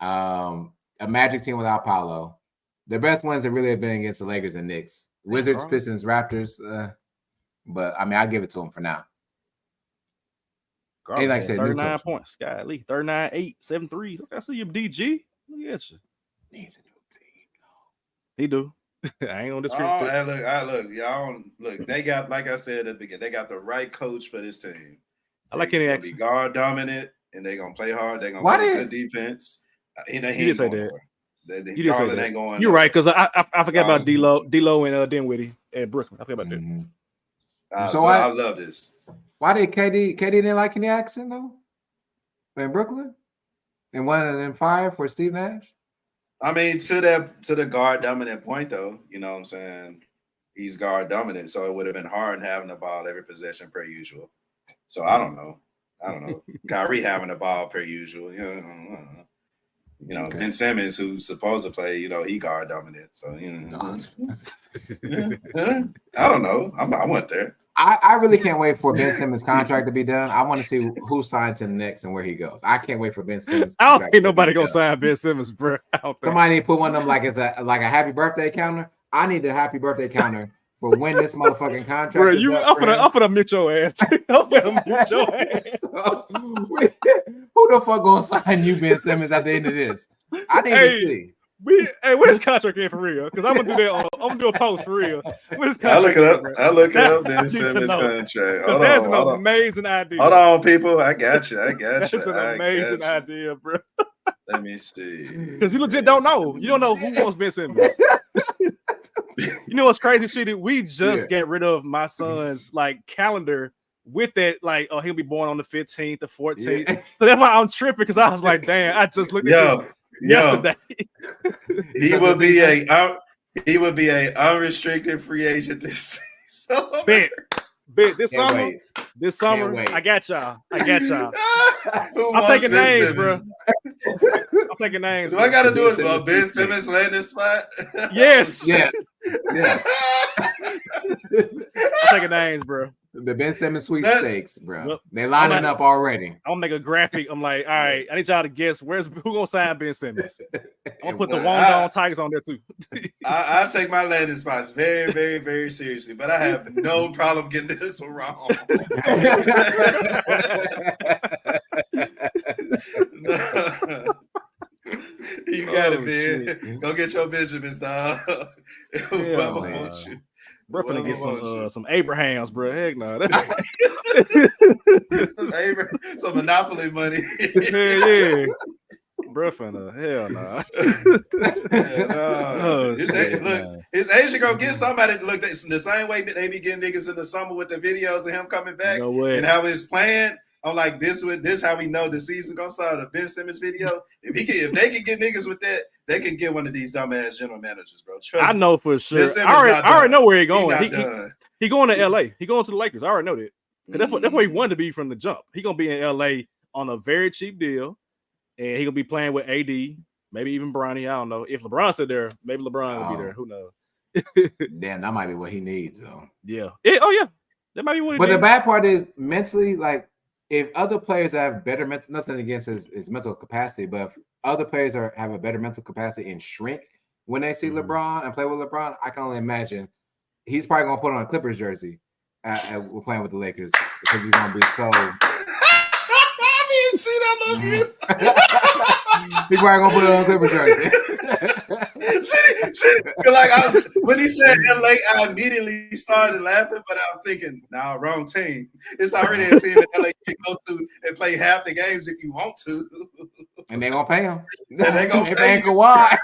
A Magic team without Paolo. Their best wins have really been against the Lakers and Knicks. Wizards, Pistons, Raptors. But I mean, I'll give it to them for now. Hey, like I said, 39 points. Golly, 39-8, 7 threes. I see you, DG. Look at you. Needs a new team. He do. I ain't gonna disagree. Look, y'all. Look, they got, like I said at the beginning, they got the right coach for this team. I like Kenny X. Be guard dominant, and they're gonna play hard. They're gonna play good defense. He did say that. You did say that. Ain't going. You're right, because I forgot about D-Lo and Dinwiddie and Brooklyn. I forgot about that. So I love this. Why did KD didn't like Kenny Atkinson though? In Brooklyn, and one of them fired for Steve Nash. I mean, to the guard dominant point though, you know what I'm saying? He's guard dominant, so it would have been hard having the ball every possession per usual. So I don't know. Kyrie having the ball per usual. Okay. Ben Simmons, who's supposed to play, he guard dominant. So I don't know. I went there. I really can't wait for Ben Simmons' contract to be done. I want to see who signs him next and where he goes. I can't wait for Ben Simmons. I don't think nobody gonna sign Ben Simmons, bro. Somebody need to put one of them like a happy birthday counter. I need the happy birthday counter for when this motherfucking contract. Bro, I'm gonna mute your ass. I'm gonna mute your ass. Who the fuck gonna sign you, Ben Simmons, at the end of this? I need to see. Where's contract in for real? Because I'm gonna do that. I'm gonna do a post for real. Where's contract? I look it up. Ben Simmons contract. That's an amazing idea. Hold on, people. I got you. That's an amazing idea, bro. Let me see. Because you legit don't know. You don't know who wants Ben Simmons. You know what's crazy shit? We just get rid of my son's calendar with that, he'll be born on the 15th, the 14th. Yeah. So that's why I'm tripping, because I was like, damn, I just looked at this yesterday. He would be a unrestricted free agent this season. Bet this summer, I got y'all. I'm taking names, bro. I'm taking names. Do I got to do it for Ben Simmons landing spot? Yes. I'm taking names, bro. The Ben Simmons sweepstakes, bro. Yep. They lining up already. I'm gonna make a graphic. I'm like, all right, I need y'all to guess who gonna sign Ben Simmons. I'm gonna put the Wondong Tigers on there too. I take my landing spots very, very, very seriously, but I have no problem getting this one wrong. You got it, man. Shit. Go get your Benjamins, dog. Whoever wants you. Bro, finna get some Abrahams, bro. Heck no. Some Monopoly money. Yeah. Bro, finna hell no. His agent gonna get somebody to look the same way that they be getting niggas in the summer with the videos of him coming back and how he's playing. I'm like, this how we know the season gonna start. A Ben Simmons video. If they can get niggas with that, they can get one of these dumbass general managers, bro. I know for sure. I already know where he's going. He going to LA. He going to the Lakers. I already know that. That's where he wanted to be from the jump. He gonna be in LA on a very cheap deal, and he gonna be playing with AD, maybe even Bronny. I don't know. If LeBron's still there, maybe LeBron will be there. Who knows? Damn, that might be what he needs, though. Yeah. That might be what he needs. The bad part is mentally, if other players have better mental, nothing against his mental capacity, but if other players have a better mental capacity and shrink when they see LeBron and play with LeBron, I can only imagine he's probably gonna put on a Clippers jersey. We're playing with the Lakers because he's gonna be so. love you. He probably gonna put it on Clipper jersey. When he said LA, I immediately started laughing, but I'm thinking, nah, wrong team. It's already a team that LA can go to and play half the games if you want to. And they gonna pay him. And they gonna pay you. Kawhi.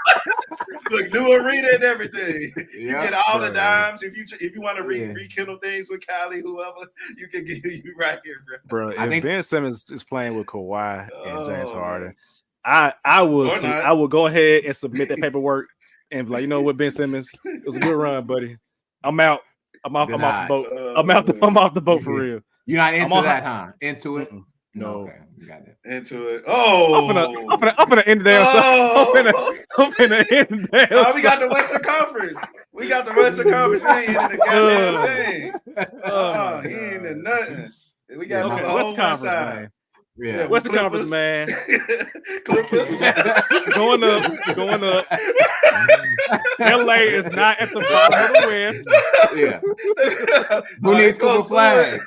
Look, new arena and everything. You Yep, get all bro. the dimes. If you want to Yeah. rekindle things with Kylie, whoever, you can get you right here, bro. Bro, I if think- Ben Simmons is playing with Kawhi and James Oh, Harden, man. I will Or not. I will go ahead and submit that paperwork and be like, you know what, Ben Simmons, it was a good run, buddy. I'm out. I'm off the Denied. boat. Oh, I'm off the boat for Yeah. real. You're not I'm into on- that, huh? Into it? Mm-mm. No. Okay, you got it. Into it. Oh, I'm gonna end the damn show. I'm gonna end the damn Oh, we got show. the Western Conference. We got the Western Conference. We ain't in the goddamn thing. Oh, He ain't in nothing. We got Yeah, the Okay, whole Western Conference, side. man. Yeah. Western Conference, man. Clippers. Going up. LA is not at the bottom of the West. Yeah. Who needs Cooper Flag?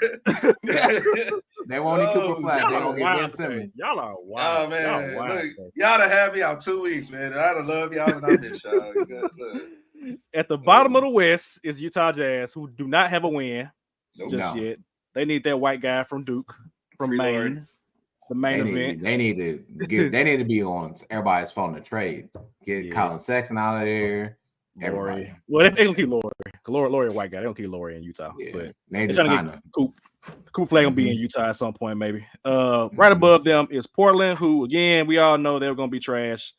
They won't need Cooper Flag. They Y'all gonna are get wild Ben today. Simmons. Y'all are wild. Oh man, Y'all wild look, today. y'all done had me out 2 weeks, man. I done love y'all and I miss y'all. Look. At the bottom of the West is Utah Jazz, who do not have a win Nope. just No. yet. They need that white guy from Duke, from Free Maine, Lord. the main event. They need to be on everybody's phone to trade. Get Yeah. Colin Sexton out of there. Everybody. Lori. Well, they gonna keep Lori. Lori a white guy. They gonna keep Lori in Utah. Yeah. But They they're just trying to sign get him. Cooper Flag gonna be in Utah at some point, maybe. Right above them is Portland, who again we all know they're gonna be trash.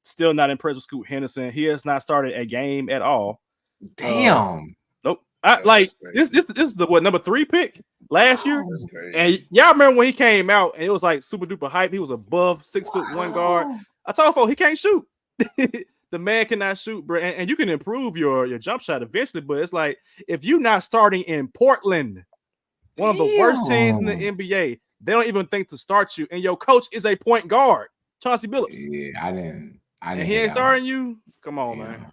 Still not impressed with Scoot Henderson. He has not started a game at all. Damn. Nope. That's Like crazy. this is the number 3 pick last year. That's crazy. And y'all remember when he came out and it was like super duper hype. He was above 6'1" guard. I told folks he can't shoot. The man cannot shoot, bro. And you can improve your jump shot eventually, but it's like if you're not starting in Portland, one of the worst teams in the NBA, they don't even think to start you. And your coach is a point guard, Chauncey Billups. Yeah, I didn't. And he ain't starting you. Come on, Yeah. man.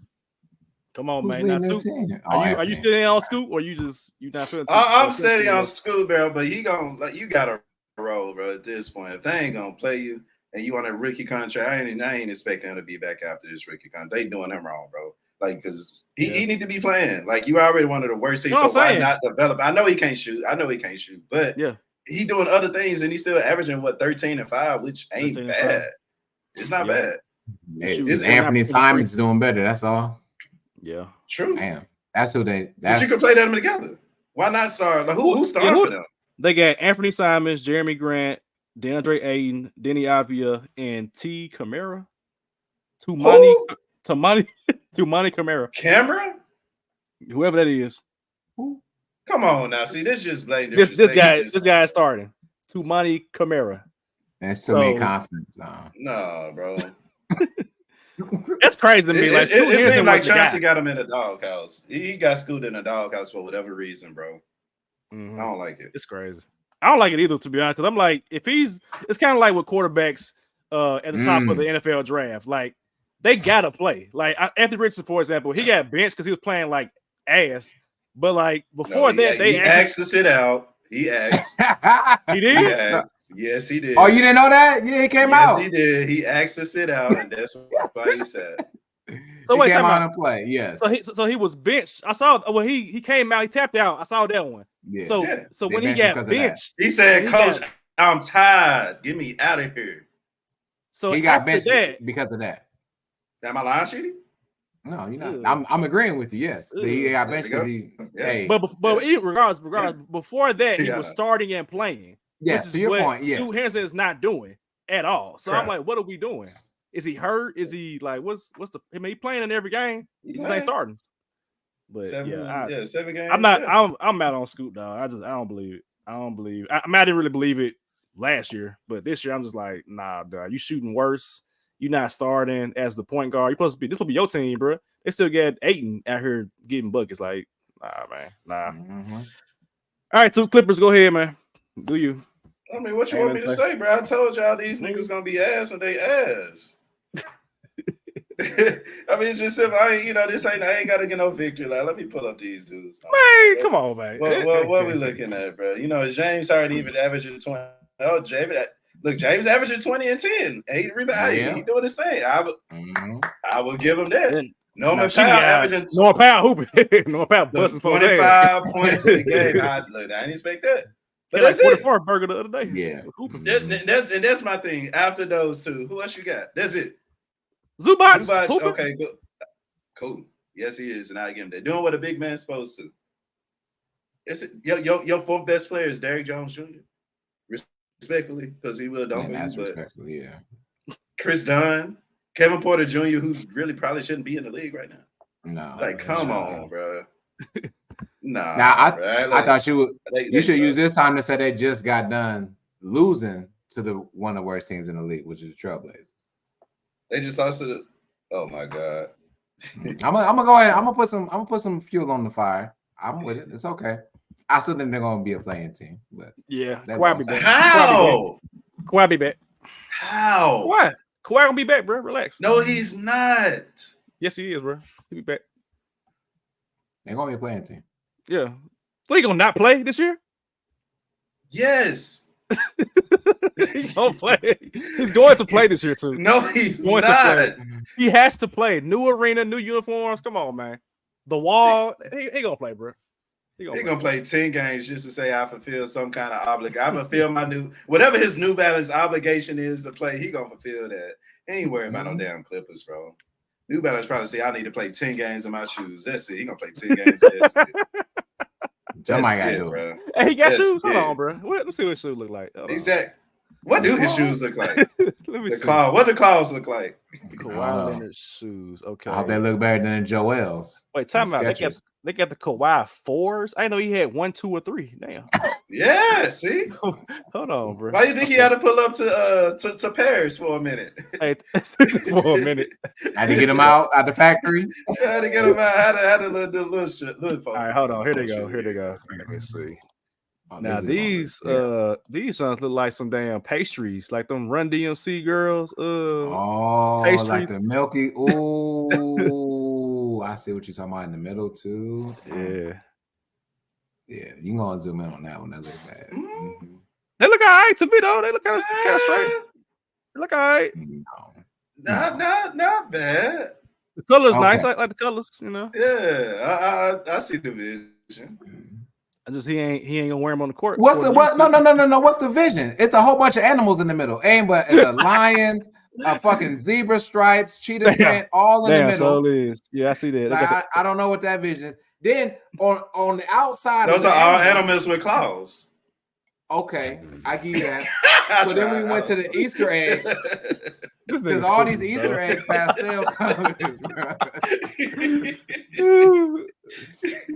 Come on, Who's man. Now, leading their Scoop, team? are you still in on Scoop, or you not feeling? I'm steady on Scoot Barrel, but you gotta roll, bro. At this point, if they ain't gonna play you and you on a rookie contract, I ain't expecting him to be back after this rookie contract. They doing him wrong, bro. Like, because he need to be playing. Like, you already one of the worst teams, You know so what I'm why saying? not develop? I know he can't shoot, but Yeah. he doing other things and he's still averaging 13 and 5, which ain't 13 and bad. 5. It's not Yeah. bad. It's Anthony Simons doing better. That's all. Yeah. True. Damn. That's who they. But That's you can play them together. Why not start? Like, who's starting for them? They got Anthony Simons, Jeremy Grant, DeAndre Ayton, Denny Avia, and T. Camara. Tumani Camara. Camera? Whoever that is. Come on now. See, this just blatant This disrespect. guy is starting. Tumani Camara. That's too many So- consonants. No, bro. That's crazy to me. Like, Scoot it Henderson seemed like was the guy. Chauncey got him in a doghouse. He got Scoot in a doghouse for whatever reason, bro. Mhm. I don't like it. It's crazy. I don't like it either, to be honest, because I'm like, it's kind of like with quarterbacks at the top of the NFL draft. Like, they gotta play. Like Anthony Richardson, for example, he got benched because he was playing like ass. But like before that, he asked to sit out. He asked. He did. He asked. Yes, he did. Oh, you didn't know that? Yeah, he came out. Yes, he did. He asked to sit out, and that's why he said. So He wait, came time out out. and play. Yes. So he was benched. I saw. Well, he came out. He tapped out. I saw that one. Yeah. So Yeah. so They when he benched him got 'cause of that. benched, He said, He "Coach, got- I'm tired. Get me out of here." so he got after benched that, because of that. Am I lying, Shitty? No, you're Ugh. not. I'm agreeing with you. Yes, he got There benched we because he. Yeah. Hey, but even regardless, before that, he Yeah. was starting and playing. yes. Which To is your what point, yes. Scoot Henderson is not doing at all. So I'm Correct. like, what are we doing? Is he hurt? Is he like what's the? I mean, he playing in every game. He just ain't starting. But 7 games. I'm not. Yeah. I'm out on Scoot, dog. I don't believe it. I mean, I didn't really believe it last year, but this year I'm just like, nah, dog. You shooting worse. You're not starting as the point guard. You're supposed to be. This will be your team, bro. They still got Ayton out here getting buckets. Like, nah, man, nah. Mhm. All right, two Clippers. Go ahead, man. Do you? I mean, what you want me to say, bro? I told y'all these niggas gonna be ass and they ass. I mean, it's just simple. I ain't gotta get no victory. Like, let me pull up these dudes. Man, come on, man. What we looking at, bro? You know, is James Harden even averaging 20? Oh, James, Look, James averaging 20 and 10, 8 rebounds. Yeah. He doing his thing. I will give him that. Then, Norman Powell averaging Norman Powell hooping. Norman Powell busting 25 points a game. I didn't expect that. But that's like it. burger the other day. Yeah. That's my thing. After those two, who else you got? That's it. Zubac. Okay, good. Cool. Yes, he is, and I give him that. Doing what a big man's supposed to. It's your fourth best player is Derrick Jones Jr. Respectfully, because he will don't. That's but respectfully, yeah. Chris Dunn, Kevin Porter Jr., who really probably shouldn't be in the league right now. No, like come on, bro. Nah. Now I thought you would. You should suck. use this time to say they just got done losing to the one of the worst teams in the league, which is the Trailblazers. They just lost to the. Oh my god. I'm gonna go ahead. I'm gonna put some fuel on the fire. I'm with it. It's okay. I still think they're gonna be a playing team, but yeah, Kawhi be back. How? Kawhi be back. How? Why? Kawhi gonna be back, bro. Relax. No, he's not. Yes, he is, bro. He'll be back. they're gonna be a playing team. Yeah. What, he gonna not play this year? Yes. He's gonna play. He's going to play this year too. No, he's going not. to play. He has to play. New arena, new uniforms. Come on, man. The wall. He gonna play, bro. He gonna play 10 games just to say I fulfill some kind of obligation. I fulfill my whatever his New Balance obligation is to play. He gonna fulfill that. He ain't worried about no damn Clippers, bro. New Balance probably say I need to play 10 games in my shoes. That's it. He gonna play 10 games. That's it. Somebody gotta do it. Hey, he got shoes. Hold on, bro. Let's see what his shoes look like. Exactly. What do his shoes look like? Let me see. What do claws look like? Kawhi Leonard's shoes. Okay. I hope they look better than Joel's. Wait, time out. They got the Kawhi 4s. I know he had 1, 2, or 3. Damn. Yeah. See. Hold on, bro. Why do you think he had to pull up to Paris for a minute? Hey, for a minute. Had to get him out the factory. Had to get him out. Had to little shit. All right, hold on. Here they go. Let me see. Now these ones look like some damn pastries, like them Run DMC girls. Pastries. Like the milky. Ooh, I see what you're talking about in the middle too. Yeah, you can go and zoom in on that one. That looks bad. Mm-hmm. They look all right to me though. They look kind of straight. They look all right. Not bad. The color's nice. I like the colors. You know. Yeah, I see the vision. He ain't gonna wear them on the court. What's the what? No. What's the vision? It's a whole bunch of animals in the middle. But it's a lion, a fucking zebra stripes, cheetah print, all in the middle. So it is. Yeah, I see that. Like, I don't know what that vision is. Then on the outside, those are all animals with claws. Okay, I give you that. So then we went to the Easter egg. There's all these Easter egg pastel colors,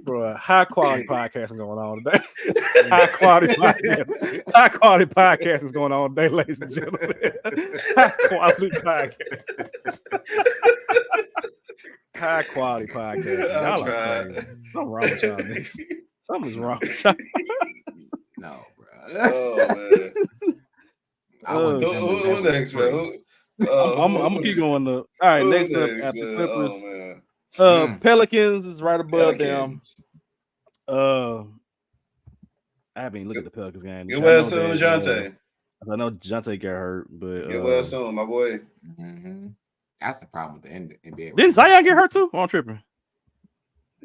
bro. High quality podcasting going on today. High quality podcasting is going on today, ladies and gentlemen. High quality podcast. High quality podcast. Y'all are crazy. Something wrong with y'all niggas. Something's wrong with y'all. No, bro. Oh man. Who next, bro? I'm gonna keep going. All right, next up after Clippers, Pelicans is right above them. I haven't even looked at the Pelicans game. Get well soon, Jonte. I know Jonte got hurt, but get well soon, my boy. Mm-hmm. That's the problem with the NBA. Didn't Zion get hurt too? I'm tripping.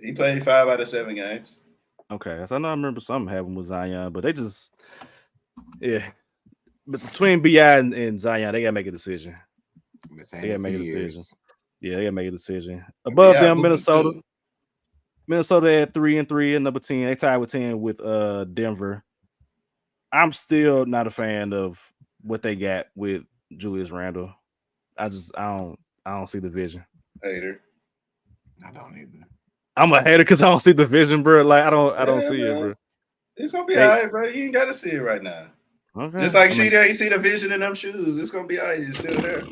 He played 5 out of 7 games. Okay, so I know I remember something happened with Zion, but they just, But between BI and Zion, they gotta make a decision. They gotta make a decision. Yeah, they gotta make a decision. Above them, Minnesota. Minnesota at 3-3 and number 10. They tied with 10 with Denver. I'm still not a fan of what they got with Julius Randle. I don't see the vision. Hater. I don't either. I'm a hater because I don't see the vision, bro. Like I don't see it, bro. It's gonna be all right, bro. You ain't gotta see it right now. Okay. Just like you see the vision in them shoes. It's gonna be all right. It's still there.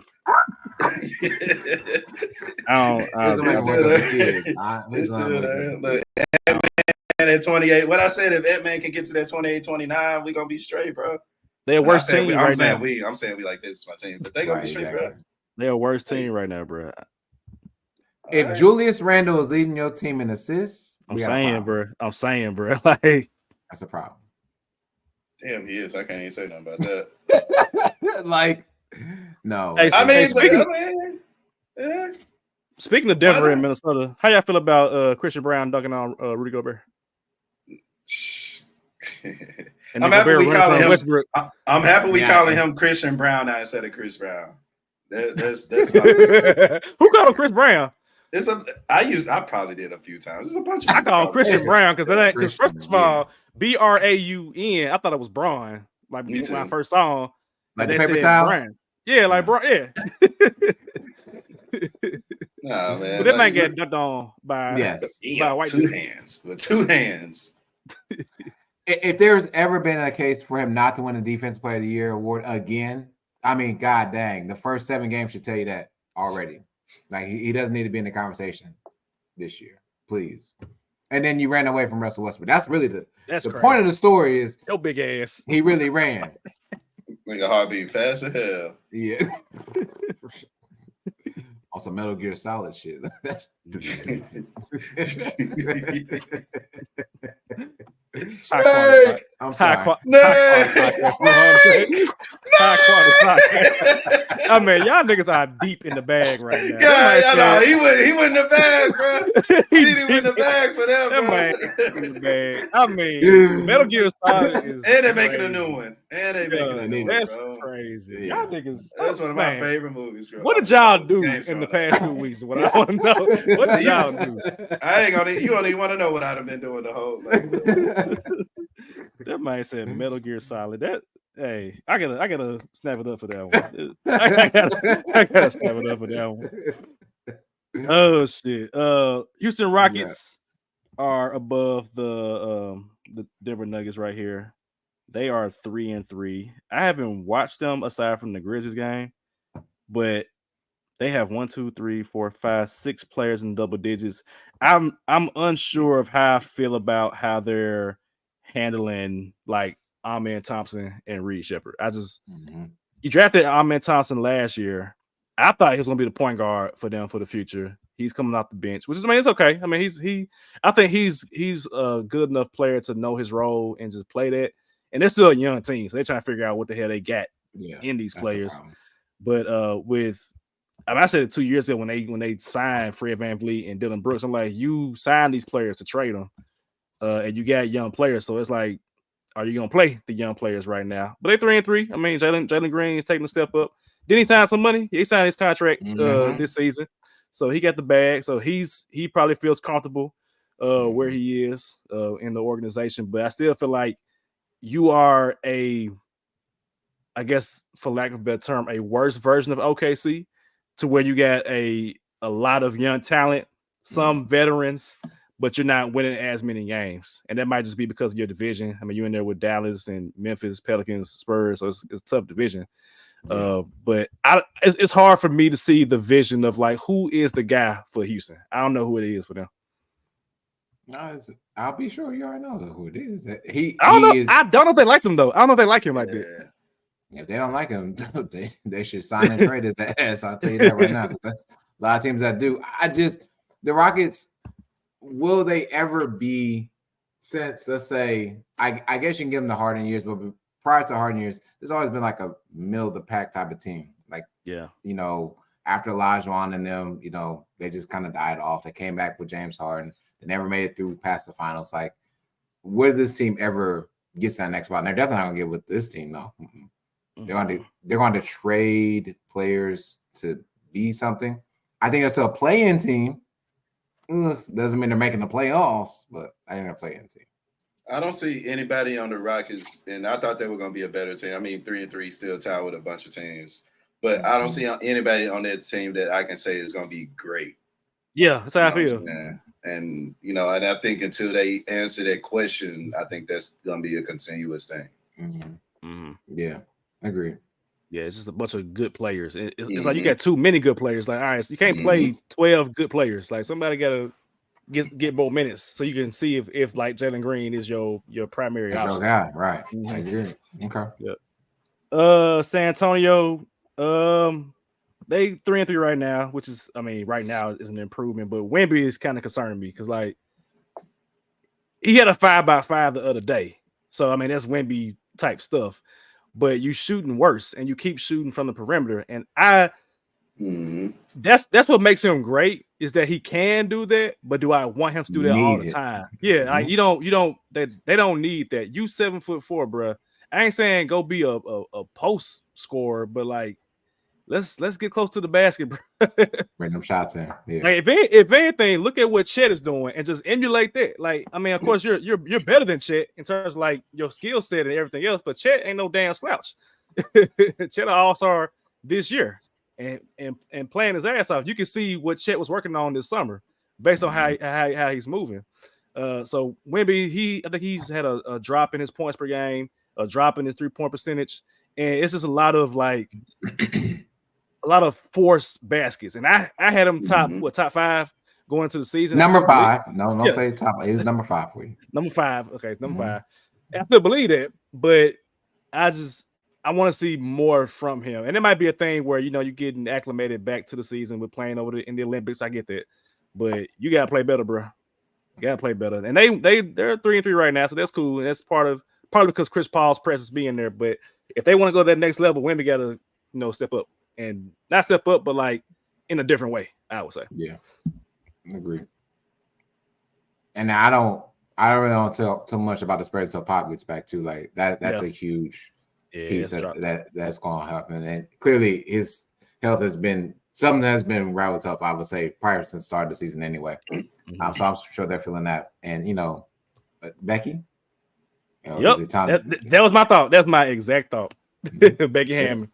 It's still there. Look, Ant-Man at 28. What I said, if Ant-Man can get to that 28, 29, we're gonna be straight, bro. They're a worse team right now. I'm saying we like this is my team, but they gonna be straight, bro. They're a worse team right now, bro. If Julius Randle is leading your team in assists, I'm saying, bro. Like that's a problem. Damn, he is. I can't even say nothing about that. Like, no. Hey, I mean, speaking- yeah. Speaking of Denver and Minnesota, how y'all feel about Christian Brown dunking on Rudy Gobert? And I'm happy we calling him Westbrook. I'm happy we calling him Christian Brown now instead of Chris Brown. That's my Who called him Chris Brown? I probably did a few times. There's a bunch of I call him Christian Brown because first of all, Braun. I thought it was Braun. Like when I first saw him, like the paper towels. Brian. Yeah, like Braun. Yeah. Nah, man. But that might get dunked on by white hands with two hands. If there's ever been a case for him not to win the Defensive Player of the Year award again, I mean, god dang, the first 7 games should tell you that already. Like he doesn't need to be in the conversation this year, please. And then you ran away from Russell Westbrook. That's really the point of the story is your big ass. He really ran. Like a heartbeat fast as hell. Yeah. Also, Metal Gear Solid shit. I'm sorry. I mean, y'all niggas are deep in the bag right now. Yeah, he went in the bag, bro. He didn't win the bag for that, bro. In the bag. I mean, Metal Gear Solid is and they're making a new one. That's crazy. Y'all niggas. That's one of my favorite movies. Bro. What did y'all do in the past 2 weeks? What I want to know. What did y'all do? You don't even want to know what I'd have been doing the whole. That man said Metal Gear Solid. Hey, I gotta snap it up for that one. I gotta snap it up for that one. Oh shit. Houston Rockets are above the Denver Nuggets right here. They are 3-3. I haven't watched them aside from the Grizzlies game, but they have 1, 2, 3, 4, 5, 6 players in double digits. I'm unsure of how I feel about how they're handling like Amen Thompson and Reed Shepherd. You drafted Amen Thompson last year. I thought he was gonna be the point guard for them for the future. He's coming off the bench, which is, I mean, it's okay. I mean, I think he's a good enough player to know his role and just play that. And they're still a young team, so they're trying to figure out what the hell they got in these players. But I said it 2 years ago when they signed Fred VanVleet and Dylan Brooks. I'm like, you signed these players to trade them, and you got young players. So it's like, are you gonna play the young players right now? But they're 3-3. I mean, Jalen Green is taking a step up. Didn't he sign some money? He signed his contract this season, so he got the bag. So he probably feels comfortable where he is in the organization. But I still feel like you are I guess for lack of a better term, a worse version of OKC, to where you got a lot of young talent, some veterans, but you're not winning as many games. And that might just be because of your division. I mean, you're in there with Dallas and Memphis, Pelicans, Spurs, so it's a tough division. But it's hard for me to see the vision of like, who is the guy for Houston? I don't know who it is for them. No, I'll be sure you already know who it is. I don't know. I don't know if they like him though. I don't know if they like him like that. If they don't like him, they should sign and trade his ass. I'll tell you that right now. That's a lot of teams that do. The Rockets, will they ever be, since, let's say, I guess you can give them the Harden years, but prior to Harden years, there's always been like a middle of the pack type of team. Like, after Olajuwon and them, they just kind of died off. They came back with James Harden. They never made it through past the finals. Like, will this team ever get to that next spot? And they're definitely not going to get with this team, though. They're going to trade players to be something. I think it's a play-in team. Doesn't mean they're making the playoffs, but I think they're a play-in team. I don't see anybody on the Rockets, and I thought they were going to be a better team. I mean, 3-3 still tied with a bunch of teams, but I don't see anybody on that team that I can say is going to be great. Yeah, that's how I feel. And and I think until they answer that question, I think that's going to be a continuous thing. Yeah, I agree. Yeah, it's just a bunch of good players. It's like you got too many good players. Like, all right, so you can't play 12 good players. Like, somebody got to get more minutes so you can see if like Jalen Green is your primary option. Your guy, right? I agree. Okay. Yeah. San Antonio, they 3-3 right now, which is, I mean, right now is an improvement. But Wemby is kind of concerning me because, like, he had a 5x5 the other day. So I mean, that's Wemby type stuff. but you shooting worse and you keep shooting from the perimeter. And that's what makes him great, is that he can do that. But do I want him to do that all the time? Yeah, like you don't. They don't need that. You 7'4", bro. I ain't saying go be a post scorer, but like let's get close to the basket, bro. Bring them shots in. Yeah. Like if anything, look at what Chet is doing and just emulate that. Like, I mean, of course, you're better than Chet in terms of like your skill set and everything else, but Chet ain't no damn slouch. Chet an all-star this year and playing his ass off. You can see what Chet was working on this summer based on how he's moving. So Wemby, I think he's had a drop in his points per game, a drop in his 3-point percentage, and it's just a lot of like a lot of forced baskets. And I had him top 5 going into the season. Number 5. No, don't say top. He was number 5 for you. Number 5. Okay, number 5. I still believe that, but I want to see more from him. And it might be a thing where, you're getting acclimated back to the season with playing in the Olympics. I get that. But you got to play better, bro. You got to play better. And they're 3-3 right now, so that's cool. And that's probably because Chris Paul's presence being there. But if they want to go to that next level, Wemby got to, step up. And not step up, but like in a different way, I would say. Yeah. I agree. And I don't really want to talk too much about the Spurs until Pop gets back too. Like that's a huge piece that's going to happen. And clearly his health has been something that's been rattled up, I would say, prior since the start of the season anyway. So I'm sure they're feeling that. And Becky. That was my thought. That's my exact thought. Becky Hammond.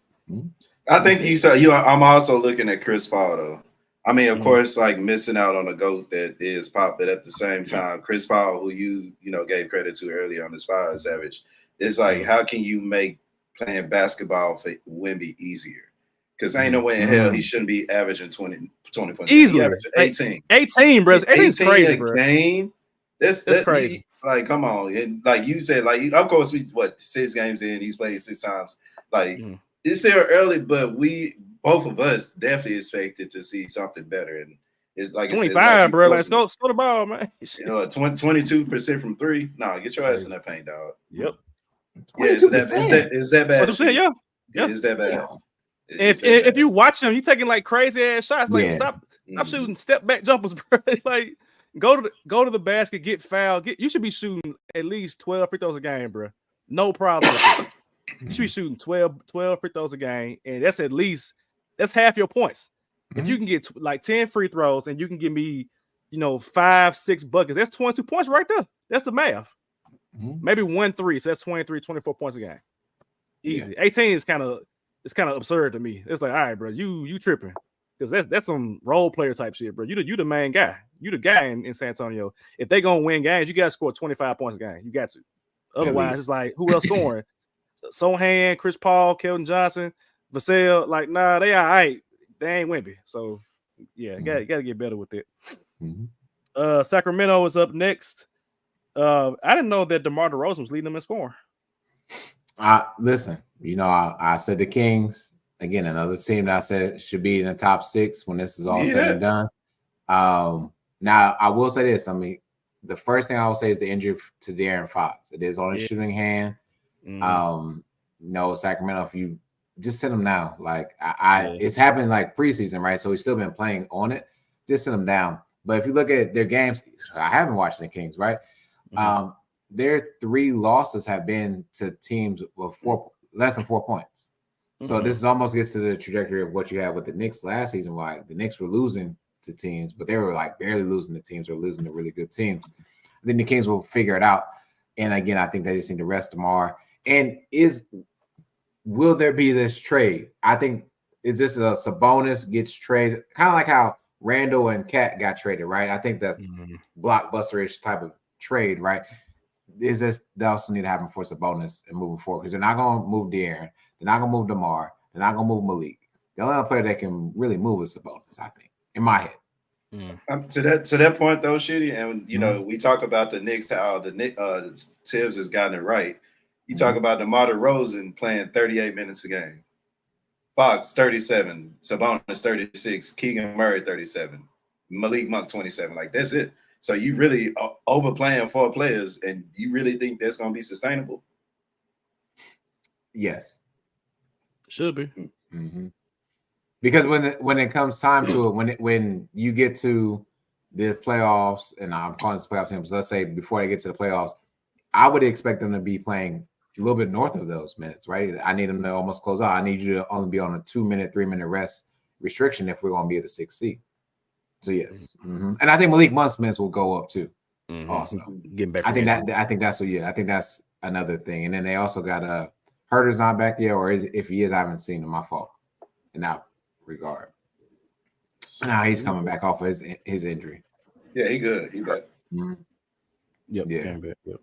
I think you said I'm also looking at Chris Paul though. I mean, of course, like missing out on a GOAT that is Pop, but at the same time, Chris Paul, who you gave credit to earlier on the spot, Savage, is like, how can you make playing basketball for Wemby easier? Because ain't no way in hell he shouldn't be averaging 20 points. Easily. 18. 18, bro. 18 crazy, bro. Game. That's crazy. Like, come on. And like you said, like, of course, 6 games in, he's played 6 times. Like, it's still early, but both of us definitely expected to see something better. And it's like 25, like bro. Let's go the ball, man. 22% from 3. No, get your ass in that paint, dog. Yep. Yeah, is that bad? What I'm saying, yeah. Is that bad? If you watch him, you taking like crazy ass shots. Like stop shooting step back jumpers, bro. Like go to the basket, get fouled. You should be shooting at least 12 free throws a game, bro. No problem. You should be shooting 12 free throws a game, and that's half your points. If you can get like 10 free throws and you can give me, 5-6 buckets, that's 22 points right there. That's the math. Maybe 1-3, so that's 23, 24 points a game. Easy. 18 is kind of absurd to me. It's like, all right, bro, you tripping, because that's some role player type shit, bro. You the main guy. You the guy in San Antonio. If they gonna win games, you gotta score 25 points a game. You got to. Otherwise, it's like, who else scoring? Sohan, Chris Paul, Keldon Johnson, Vassell, like, nah, they all right. They ain't Wemby. So, yeah, gotta get better with it. Sacramento is up next. I didn't know that DeMar DeRozan was leading them in scoring. Listen, I said the Kings, again, another team that I said should be in the top 6 when this is all said and done. Now, I will say this. I mean, the first thing I will say is the injury to De'Aaron Fox. It is on his shooting hand. Sacramento, if you just send him now, like it's happened like preseason, right? So he's still been playing on it. Just send him down. But if you look at their games, I haven't watched the Kings, right? Their 3 losses have been to teams with less than 4 points. So this almost gets to the trajectory of what you had with the Knicks last season. Why the Knicks were losing to teams, but they were like barely losing to teams or losing to really good teams. Then the Kings will figure it out. And again, I think they just need to rest DeMar. And will there be this trade? I think, is this a Sabonis gets traded? Kind of like how Randall and Cat got traded, right? I think that's blockbuster-ish type of trade, right? Is this that also need to happen for Sabonis and moving forward? Because they're not going to move De'Aaron. They're not going to move DeMar. They're not going to move Malik. The only player that can really move is Sabonis, I think, in my head. To that point though, Shitty, and we talk about the Knicks, how the Tibbs has gotten it right. You talk about DeMar DeRozan playing 38 minutes a game, Fox 37, Sabonis 36, Keegan Murray 37, Malik Monk 27. Like, that's it. So you really overplaying 4 players, and you really think that's going to be sustainable? Yes. Should be. Mm-hmm. Because when it comes time to it, when you get to the playoffs, and I'm calling this playoff teams, let's say before they get to the playoffs, I would expect them to be playing a little bit north of those minutes, right? I need them to almost close out. I need you to only be on a 2-minute, 3-minute rest restriction if we're going to be at the 6th seed. So yes, and I think Malik Monk's minutes will go up too. Also, getting back. I think that's what. Yeah, I think that's another thing. And then they also got Herter's not back yet, or if he is, I haven't seen him. My fault in that regard. Now he's coming back off of his injury. Yeah, he good. He back. Yep. Yeah. Back. Yep.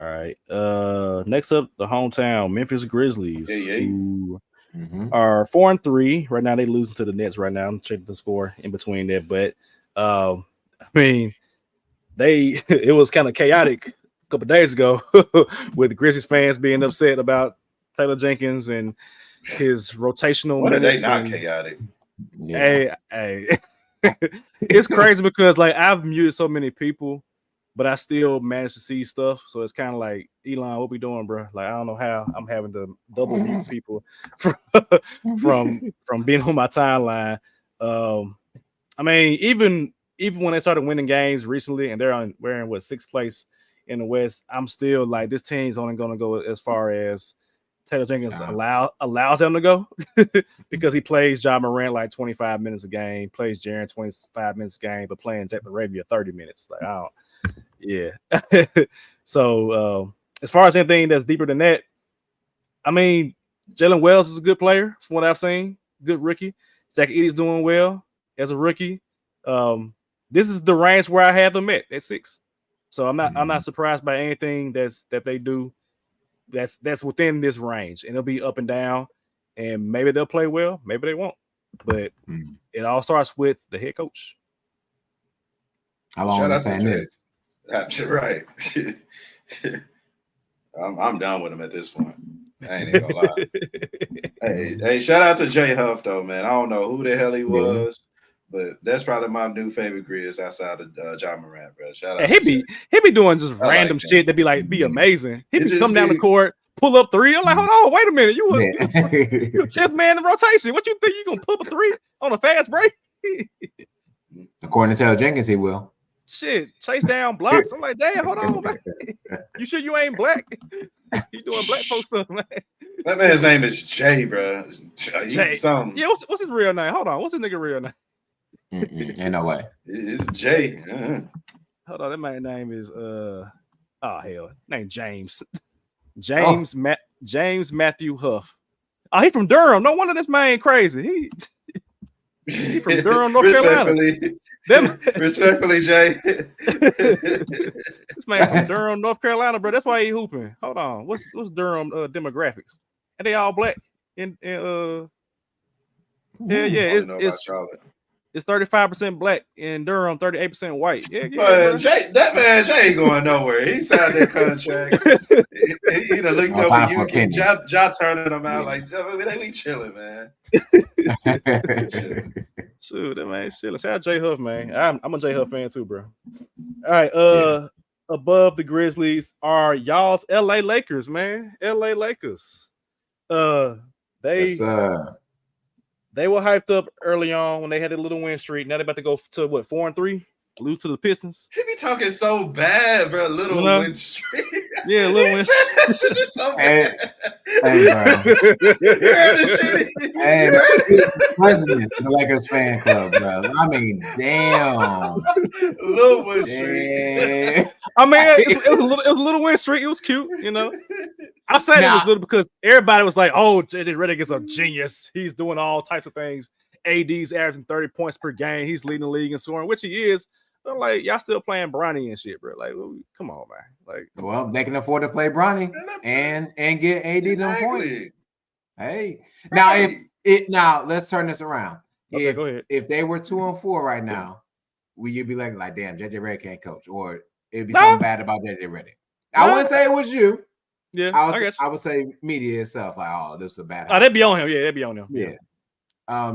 All right. Next up, the hometown Memphis Grizzlies, who are 4-3 right now. They losing to the Nets right now. I'm checking the score in between there, but I mean, it was kind of chaotic a couple days ago with the Grizzlies fans being upset about Taylor Jenkins and his rotational minutes. They not chaotic. Yeah. Hey. It's crazy because like I've muted so many people, but I still manage to see stuff. So it's kind of like, Elon, what we doing, bro? Like I don't know how I'm having to double mute people from being on my timeline. I mean, even when they started winning games recently, and we're in what 6th place in the West, I'm still like this team's only going to go as far as Taylor Jenkins allows them to go because he plays Ja Morant like 25 minutes a game, plays Jaren 25 minutes a game, but playing Jack LaRavia 30 minutes. Like, I don't, yeah. So as far as anything that's deeper than that, I mean, Jalen Wells is a good player from what I've seen. Good rookie. Zach Edey's doing well as a rookie. This is the range where I have them at 6. So I'm not surprised by anything that they do. That's within this range, and it'll be up and down, and maybe they'll play well, maybe they won't, but it all starts with the head coach. How long are you saying this? Right. I'm done with him at this point. I ain't even gonna lie. hey, shout out to Jay Huff though, man. I don't know who the hell he was, but that's probably my new favorite Grizz outside of Ja Morant, bro. Shout out. He be doing just random shit that be amazing. He be come down the court, pull up 3. I'm like, hold on, wait a minute, you a 10th man in the rotation. What you think you gonna pull up a 3 on a fast break? According to Taylor Jenkins, he will. Shit, chase down blocks. I'm like, damn, hold on, man. You sure you ain't black? You doing black folks stuff, man? That man's name is Jay, bro. Jay. Yeah, what's his real name? Hold on, what's his nigga real name? Ain't no way. It's Jay. Hold on, that man's name is name James. James Matthew Huff. Oh, he from Durham. No wonder this man crazy. He from Durham, North Carolina. Respectfully, Jay. This man from Durham, North Carolina, bro. That's why he hooping. Hold on. What's Durham demographics? And they all black. It's 35% black in Durham, 38% white. Yeah, but that man Jay ain't going nowhere. He signed that contract. he done looked over you. Ja turning him out like, we chilling, man. Shoot, that man chilling. Shout out J Huff, man. I'm a J Huff fan too, bro. All right, above the Grizzlies are y'all's LA Lakers, man. LA Lakers. They were hyped up early on when they had a little win streak. Now they're about to go to 4-3, lose to the Pistons. He be talking so bad, bro. Little win streak. Yeah, little win streak. That shit is so bad. Hey, bro. You heard this shit? Hey, bro. He's the president of the Lakers fan club, bro. I mean, damn. Little win streak. I mean, it was a little win streak. It was cute, you know. I said it was little because everybody was like, "Oh, JJ Redick is a genius. He's doing all types of things. AD's averaging 30 points per game. He's leading the league in scoring, which he is." I'm like, y'all still playing Bronny and shit, bro. Like, come on, man. Like, well, they can afford to play Bronny and get AD them points. Hey, now let's turn this around. Okay, go ahead. If they were 2-4 right now, will you be like, damn, JJ Redick can't coach, or it'd be something bad about JJ Redick? I wouldn't say it was you. Yeah, I would say media itself, like, oh, this is a bad. Oh, they'd be on him. Yeah, they'd be on him. Yeah.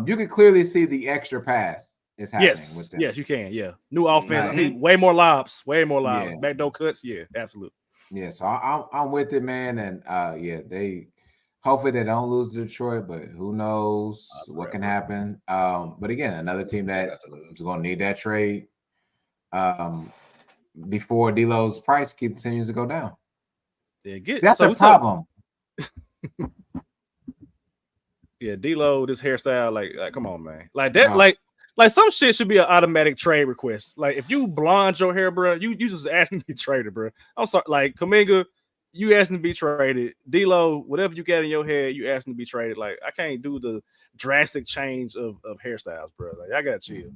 You can clearly see the extra pass is happening with them. Yes, you can. Yeah. New offense. See, way more lobs. Yeah. Backdoor cuts. Yeah, absolutely. Yeah, so I'm with it, man. And Hopefully they don't lose to Detroit, but who knows what can happen. But again, another team that is going to need that trade before D'Lo's price continues to go down. That's a problem. Yeah, D'Lo, this hairstyle, like, come on, man, like that, like some shit should be an automatic trade request. Like if you blonde your hair, bro, you just asking to be traded, bro. I'm sorry, like Kuminga, you asking to be traded. D'Lo, whatever you got in your hair, you asking to be traded. Like I can't do the drastic change of hairstyles, bro. Like I gotta chill.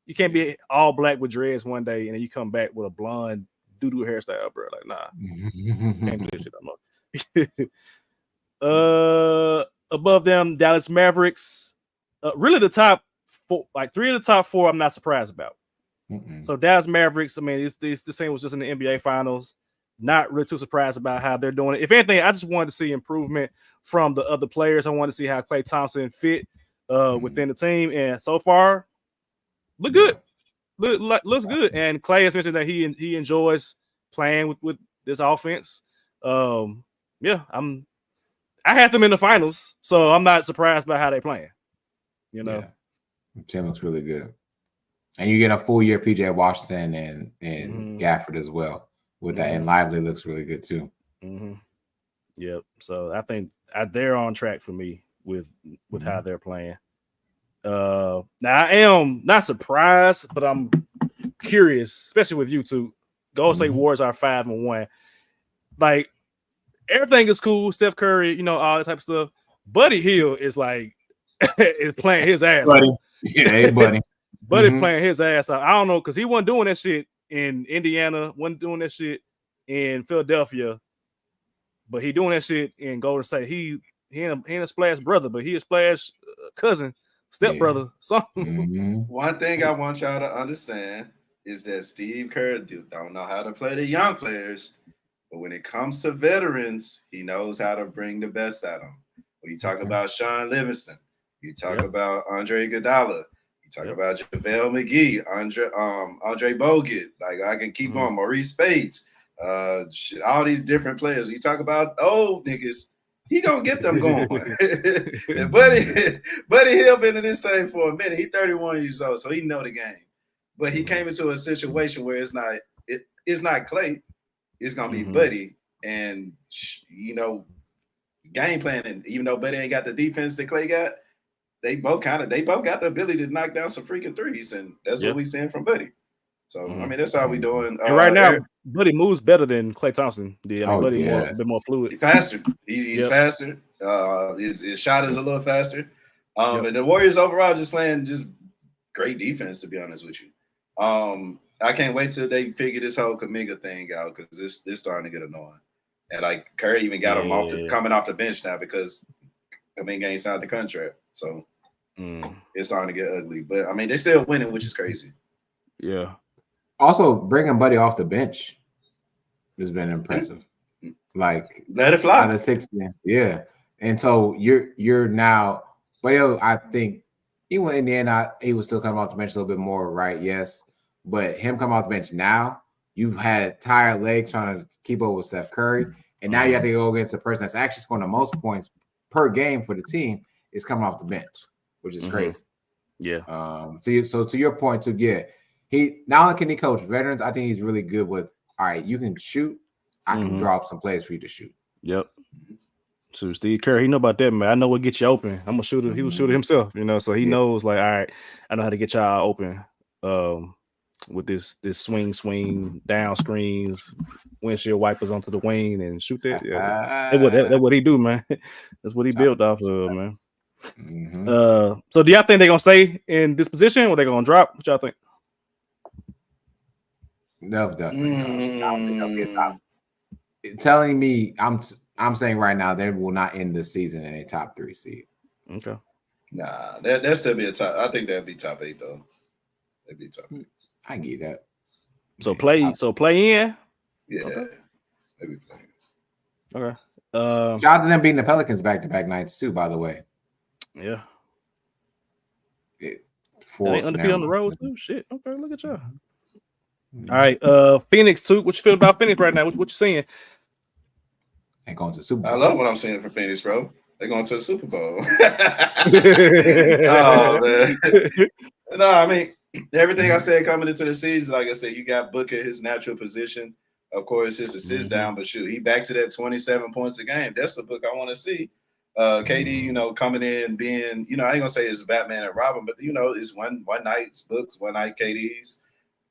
You can't be all black with dreads one day and then you come back with a blonde doo-doo hairstyle, bro. Like nah, can't do this shit no more. Above them, Dallas Mavericks. Really the top four, like 3 of the top 4, I'm not surprised about. So Dallas Mavericks, I mean, this same was just in the NBA Finals. Not really too surprised about how they're doing it. If anything, I just wanted to see improvement from the other players. I wanted to see how Klay Thompson fit within the team, and so far, look good. Looks good. And Klay has mentioned that he enjoys playing with this offense. Yeah, I had them in the finals, so I'm not surprised by how they're playing. You know, the team looks really good, and you get a full year PJ Washington and Gafford as well with that, and Lively looks really good too. Yep. So I think they're on track for me with how they're playing. Now I am not surprised, but I'm curious, especially with you two. Golden State Warriors are 5-1. Like. Everything is cool. Steph Curry, you know, all that type of stuff. Buddy Hield is like is playing his ass buddy. off. Yeah, hey, buddy. Buddy playing his ass off. I don't know, because he wasn't doing that shit in Indiana, wasn't doing that shit in Philadelphia, but he doing that shit in Golden State. He ain't a Splash brother, but he a Splash cousin, stepbrother. Something. One thing I want y'all to understand is that Steve Kerr don't know how to play the young players. But when it comes to veterans, he knows how to bring the best out of them. When you talk about Sean Livingston, you talk about Andre Iguodala, you talk about JaVale McGee, Andre Bogut, like I can keep on, Maurice Spates, all these different players. You talk about old niggas, he gonna get them going. And Buddy Hill been in this thing for a minute. He's 31 years old, so he know the game. But he came into a situation where it's not Klay. It's gonna be Buddy, and you know, game planning. Even though Buddy ain't got the defense that Klay got, they both got the ability to knock down some freaking threes, and that's what we seeing from Buddy. So I mean, that's how we doing. And right now, Buddy moves better than Klay Thompson did. I mean, Buddy a bit more fluid, faster. He's faster. His shot is a little faster. And the Warriors overall just playing just great defense. To be honest with you, I can't wait till they figure this whole Kuminga thing out, because this starting to get annoying. And like Curry even got him coming off the bench now because Kuminga ain't signed the contract. So it's starting to get ugly. But I mean, they're still winning, which is crazy. Yeah. Also, bringing Buddy off the bench has been impressive. Like, let it fly. Out of 16. Yeah. And so you're now, but I think even in the end, he was still coming off the bench a little bit more, right? Yes. But him coming off the bench now, you've had tired legs trying to keep up with Steph Curry. And now you have to go against the person that's actually scoring the most points per game for the team is coming off the bench, which is crazy. Yeah. So to your point, he not only can he coach veterans, I think he's really good with, all right, you can shoot, I can draw up some plays for you to shoot. Yep. So Steve Kerr, he know about that, man. I know what gets you open. I'm a shooter. He was shooter himself, you know, so he knows, like, all right, I know how to get y'all open. With this swing down screens, windshield wipers onto the wing and shoot that. Yeah, that's what he do, man. That's what he built off of, man. So do y'all think they're gonna stay in this position or they gonna drop? What y'all think? No, definitely. I don't think they'll be a top. Telling me, I'm saying right now they will not end the season in a top 3 seed. Okay. Nah, that still be a top. I think that'd be top 8 though. That'd be top 8. I get that. So play in. Yeah. Okay. Maybe play. Okay. Shout out to them beating the Pelicans back-to-back nights too, by the way. Yeah. They undefeated on the road too. Shit. Okay, look at y'all. All right. Phoenix too. What you feel about Phoenix right now? What you seeing? Ain't going to the Super Bowl. I love what I'm seeing for Phoenix, bro. They're going to the Super Bowl. Oh man. No, I mean everything I said coming into the season, like I said, you got Booker his natural position. Of course, his assist down, but shoot, he back to that 27 points a game. That's the book I want to see. KD, coming in, being, I ain't gonna say it's Batman and Robin, but it's one night's books, one night KD's.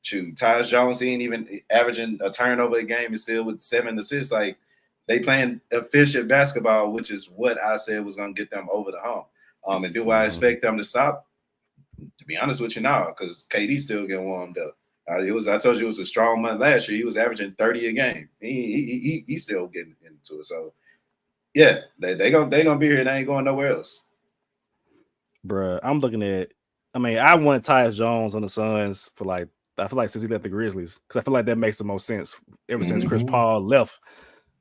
Shoot, Tyus Jones, he ain't even averaging a turnover a game, is still with 7 assists. Like they playing efficient basketball, which is what I said was gonna get them over the hump. And do I expect them to stop? To be honest with you now, because KD still getting warmed up. I told you it was a strong month last year. He was averaging 30 a game. He's still getting into it. So yeah, they gonna be here. They ain't going nowhere else. Bruh, I'm looking at. I mean, I wanted Tyus Jones on the Suns for I feel like since he left the Grizzlies, because I feel like that makes the most sense ever since Chris Paul left.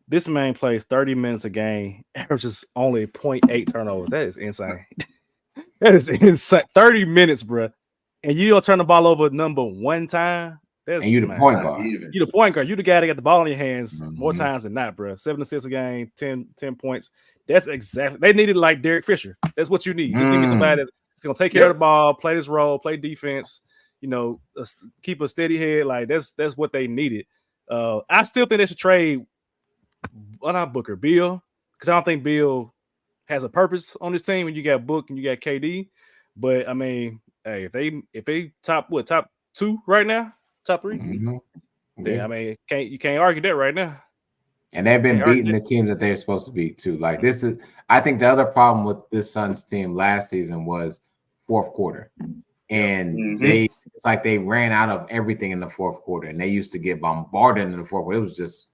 This man plays 30 minutes a game, averages only 0.8 turnovers. That is insane. That is insane. 30 minutes, bruh. And you don't turn the ball over number one time. And you the point guard. You the point guard. You the guy that got the ball in your hands more times than not, bro. 7 assists a game, 10 points. That's exactly. They needed like Derek Fisher. That's what you need. Just give me somebody that's gonna take care of the ball, play this role, play defense. Keep a steady head. Like that's what they needed. I still think they should trade. Well, not Booker, Bill, because I don't think Bill has a purpose on this team. And you got Book and you got KD. But I mean, hey, if they top 2 right now. Top 3. Yeah, I mean, you can't argue that right now. And they've been beating the teams that they're supposed to beat too. Like this is, I think the other problem with this Suns team last season was fourth quarter, and it's like they ran out of everything in the fourth quarter, and they used to get bombarded in the fourth quarter. It was just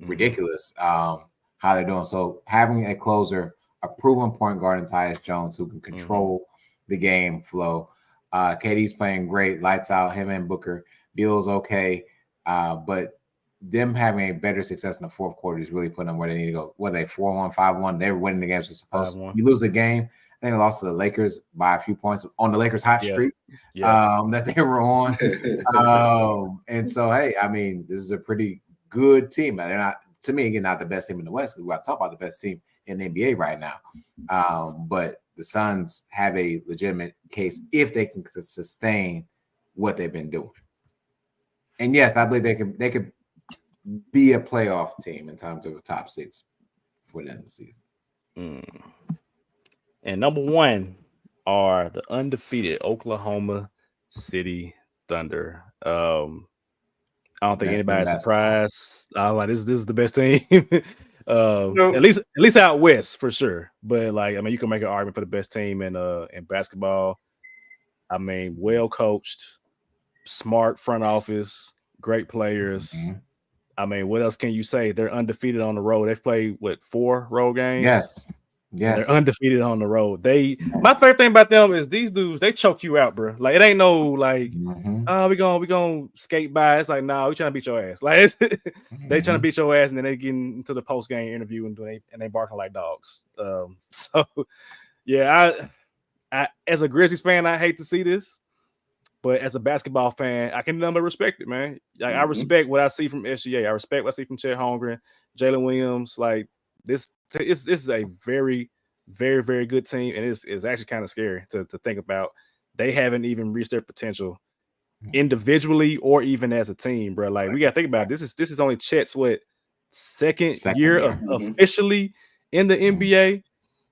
ridiculous how they're doing. So having a closer, a proven point guard in Tyus Jones who can control the game flow. KD's playing great, lights out. Him and Booker. Beal's okay, but them having a better success in the fourth quarter is really putting them where they need to go. Were they 4-1, 5-1? They were winning the games they're supposed to. You lose a game. I think they lost to the Lakers by a few points on the Lakers hot streak that they were on. And so, hey, I mean, this is a pretty good team. And they're not, to me, again, not the best team in the West. We got to talk about the best team in the NBA right now. But the Suns have a legitimate case if they can sustain what they've been doing. And yes, I believe they could be a playoff team in terms of a top 6 for the end of the season. And number 1 are the undefeated Oklahoma City Thunder. I don't think anybody's surprised. Like this is the best team. At least out west for sure. But like, I mean, you can make an argument for the best team in basketball. I mean, well coached, smart front office, great players. I mean, what else can you say? They're undefeated on the road. They've played 4 road games. Yes. They're undefeated on the road. My favorite thing about them is these dudes, they choke you out, bro. Like it ain't no like, we gonna skate by. It's like, nah, we trying to beat your ass. Like they trying to beat your ass, and then they get into the post game interview and they barking like dogs. So yeah, I as a Grizzlies fan, I hate to see this, but as a basketball fan, I can number respect it, man. Like I respect what I see from SGA. I respect what I see from Chet Holmgren, Jalen Williams. Like this is a very, very, very good team, and it's actually kind of scary to think about. They haven't even reached their potential individually or even as a team, bro. Like we got to think about it. This is only Chet's second year of officially in the NBA.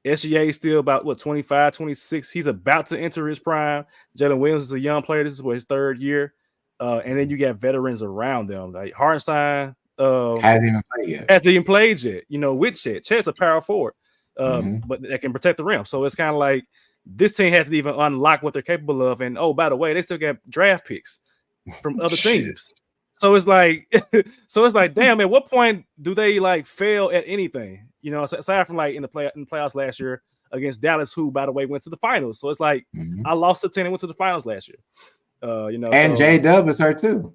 SGA is still about 25, 26. He's about to enter his prime. Jalen Williams is a young player. This is his 3rd year, and then you got veterans around them like Hartenstein. Hasn't even played yet. With Chet. Chet's a power forward, but that can protect the rim. So it's kind of like this team hasn't even unlocked what they're capable of. And by the way, they still got draft picks from other teams. So it's like, damn. At what point do they like fail at anything? Aside from like in the playoffs last year against Dallas, who by the way went to the finals. So it's like I lost to 10 and went to the finals last year. And J-Dub is hurt too.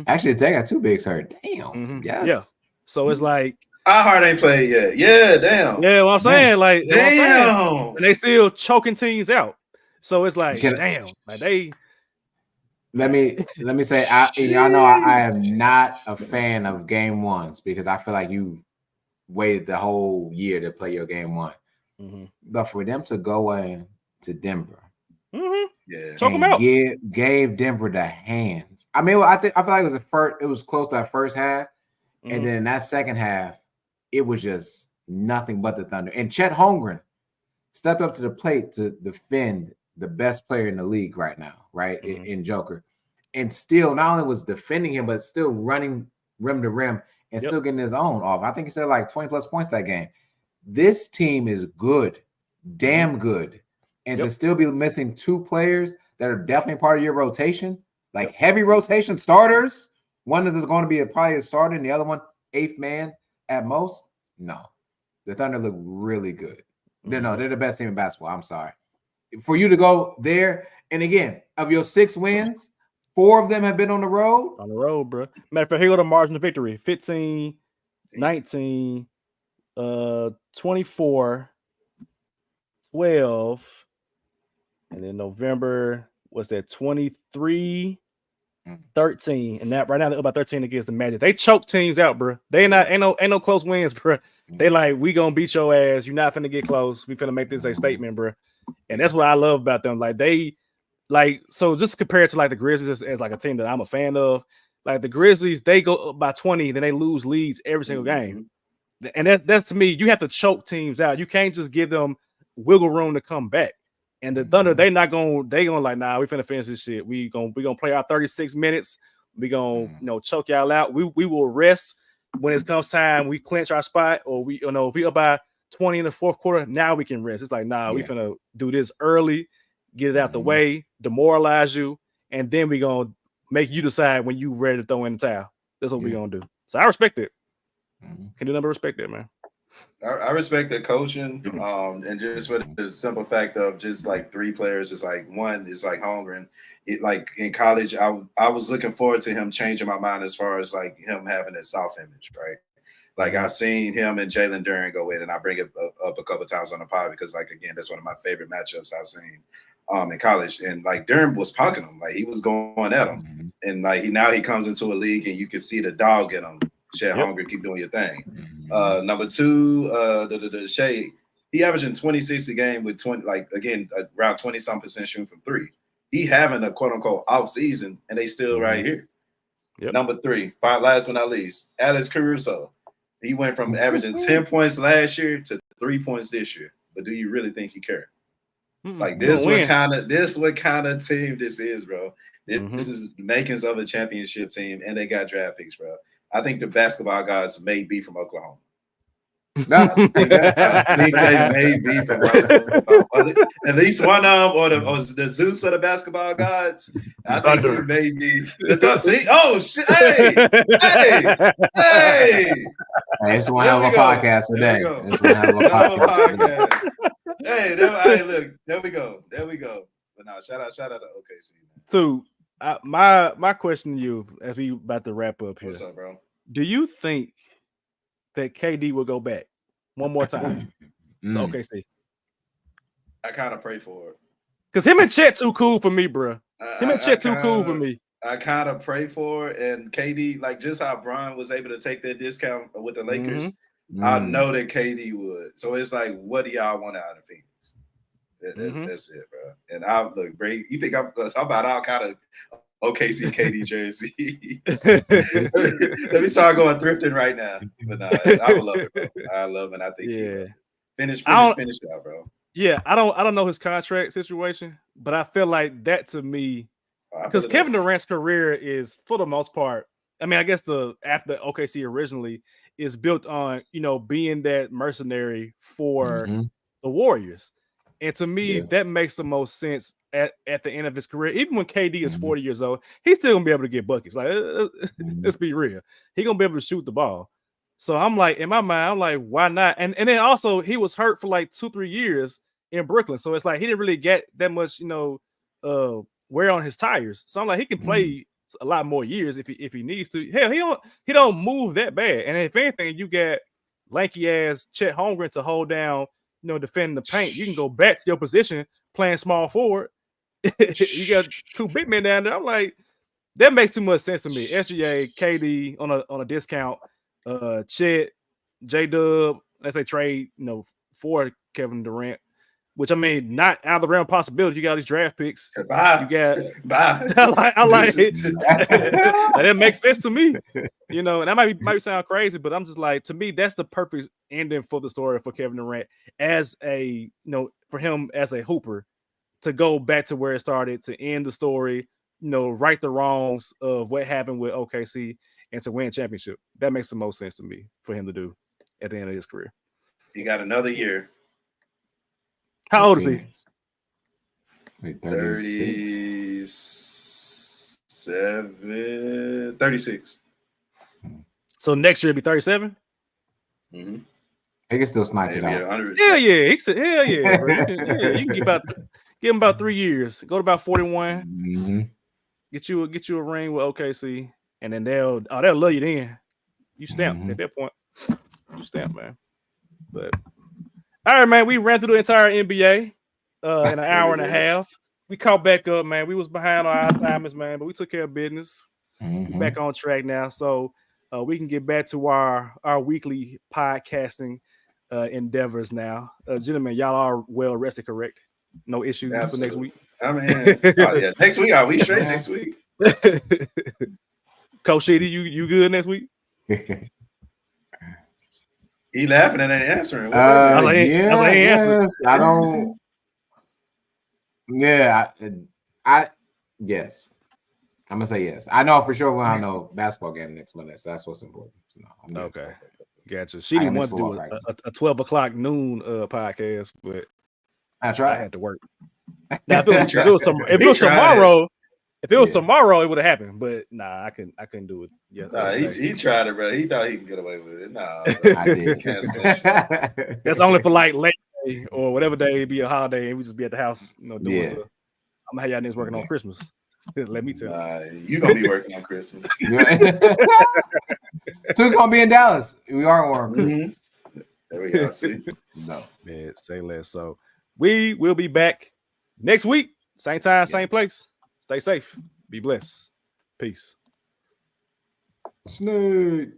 Actually, they got 2 bigs hurt. Damn. Yes. Yeah. So it's like our heart ain't played yet. Yeah, damn. Yeah, what I'm saying, like, damn. And they still choking teams out. So it's like, damn, like they. Let me say, y'all know I am not a fan of game 1s because I feel like you waited the whole year to play your game 1. But for them to go in to Denver, choke them out, gave Denver the hands. I mean, I feel like it was close to that first half, and then in that second half, it was just nothing but the Thunder. And Chet Holmgren stepped up to the plate to defend the best player in the league right now, right? In Joker. And still not only was defending him, but still running rim to rim and still getting his own off. I think he said like 20 plus points that game. This team is good, damn good. And to still be missing 2 players that are definitely part of your rotation, like heavy rotation starters, one is going to be probably a starter and the other one 8th man at most. No, the Thunder look really good. They're the best team in basketball. I'm sorry. For you to go there, and again, of your 6 wins, 4 of them have been on the road. On the road, bro. Matter of fact, here go the margin of victory: 15, 19, 24, 12, and then November, what's that? 23, 13, and that right now they're about 13 against the Magic. They choke teams out, bro. They ain't no close wins, bro. They like, we gonna beat your ass. You're not finna get close. We finna make this a statement, bro. And that's what I love about them. Like so just compared to like the Grizzlies as like a team that I'm a fan of. Like the Grizzlies, they go up by 20, then they lose leads every single game. And that's to me, you have to choke teams out. You can't just give them wiggle room to come back. And the Thunder, they gonna like, nah, we finna finish this shit. We gonna play our 36 minutes. We gonna choke y'all out. We will rest when it comes time. We clinch our spot, or if we up by 20 in the fourth quarter, now we can rest. It's like, nah, we finna do this early, get it out the way, demoralize you, and then we gonna make you decide when you ready to throw in the towel. That's what we gonna do. So I respect it. Can you never respect that, man? I respect the coaching, and just for the simple fact of just like 3 players is like, one is like Holmgren. It like in college, I was looking forward to him changing my mind as far as like him having a soft image, right? Like I seen him and Jalen Duren go in, and I bring it up a couple of times on the pod because, like, again, that's one of my favorite matchups I've seen in college. And like Duren was punking him, like he was going at him, and like now he comes into a league and you can see the dog in him. Chet Holmgren, keep doing your thing. Number 2, the Shea, he averaging 26 a game with 20, like again around 20-some% shooting from 3. He having a quote unquote off season, and they still right here. Number 3, last but not least, Alex Caruso. He went from averaging 10 points last year to 3 points this year. But do you really think he cared? Like this what kind of team this is, bro. This is the makings of a championship team, and they got draft picks, bro. I think the basketball guys may be from Oklahoma. I think they may be from Oklahoma. At least one of them, or the Zeus of the basketball gods. I think he may be the Thunder. Oh shit! Hey! It's one hell of a podcast today. It's one hell of a podcast. Hey, look, there we go. But now, shout out to OKC. So, my question to you, as we about to wrap up here. What's up, bro? Do you think that KD will go back one more time to OKC? I kind of pray for it. Because him and Chet too cool for me, bro. Cool for me. I kind of pray for it. And KD, like just how Bron was able to take that discount with the Lakers, I know that KD would. So it's like, what do y'all want out of Phoenix? That's it, bro. And I look, Bray, you think I'm about all kind of OKC KD jersey? Let me start going thrifting right now. But no, I would love it, bro. I love it. I think he will. Finish out, bro. Yeah, I don't know his contract situation, but I feel like that to me, because Kevin Durant's career is, for the most part, I mean, I guess after OKC originally is built on, being that mercenary for the Warriors. And to me, that makes the most sense at the end of his career. Even when KD is 40 years old, he's still gonna be able to get buckets. Like, let's be real. He's gonna be able to shoot the ball. So I'm like, in my mind, I'm like, why not? And then also he was hurt for like 2-3 years in Brooklyn. So it's like he didn't really get that much, wear on his tires. So I'm like, he can play a lot more years if he needs to. Hell, he don't move that bad. And if anything, you get lanky ass Chet Holmgren to hold down, defending the paint. You can go back to your position playing small forward. You got 2 big men down there. I'm like, that makes too much sense to me. SGA, KD on a discount, Chet, J-Dub, let's say trade, for Kevin Durant. Which I mean, not out of the realm of possibility. You got these draft picks. Bye. You got. Bye. I like it. That makes sense to me. You know, and that might sound crazy, but I'm just like, to me, that's the perfect ending for the story for Kevin Durant as a, for him as a hooper to go back to where it started, to end the story, right the wrongs of what happened with OKC and to win a championship. That makes the most sense to me for him to do at the end of his career. He got another year. How old is he? 36. So next year it'll be 37? Mm-hmm. He can still snipe it out. Hell yeah. He said, hell yeah, bro. You can give him about 3 years. Go to about 41. Mm-hmm. Get you a ring with OKC. And then they'll love you then. You stamp at that point. You stamp, man. But all right, man. We ran through the entire NBA in an hour and a half. We caught back up, man. We was behind on our assignments, man, but we took care of business. We're back on track now. So we can get back to our weekly podcasting endeavors now. Gentlemen, y'all are well rested, correct? No issues for next week? I mean, next week, are we straight next week? Coach Sheedy, you good next week? He laughing and ain't answering. I don't. Yeah, yes. I'm gonna say yes. I know for sure when I know basketball game next Monday, so that's what's important. So no, okay, gotcha. She didn't want to do a 12 o'clock noon podcast, but I tried. I had to work. Now, if it was tomorrow, it would have happened. But nah, I couldn't do it. Yeah, he tried it, bro. He thought he could get away with it. Nah, I did. That's only for like late day or whatever day it'd be a holiday, and we just be at the house, doing stuff. I'm gonna have y'all niggas working on Christmas. Let me tell you. You gonna be working on Christmas. Two gonna be in Dallas. We are on Christmas. There we go. See? No. Man, say less. So we will be back next week. Same time, same place. Stay safe. Be blessed. Peace. Snake.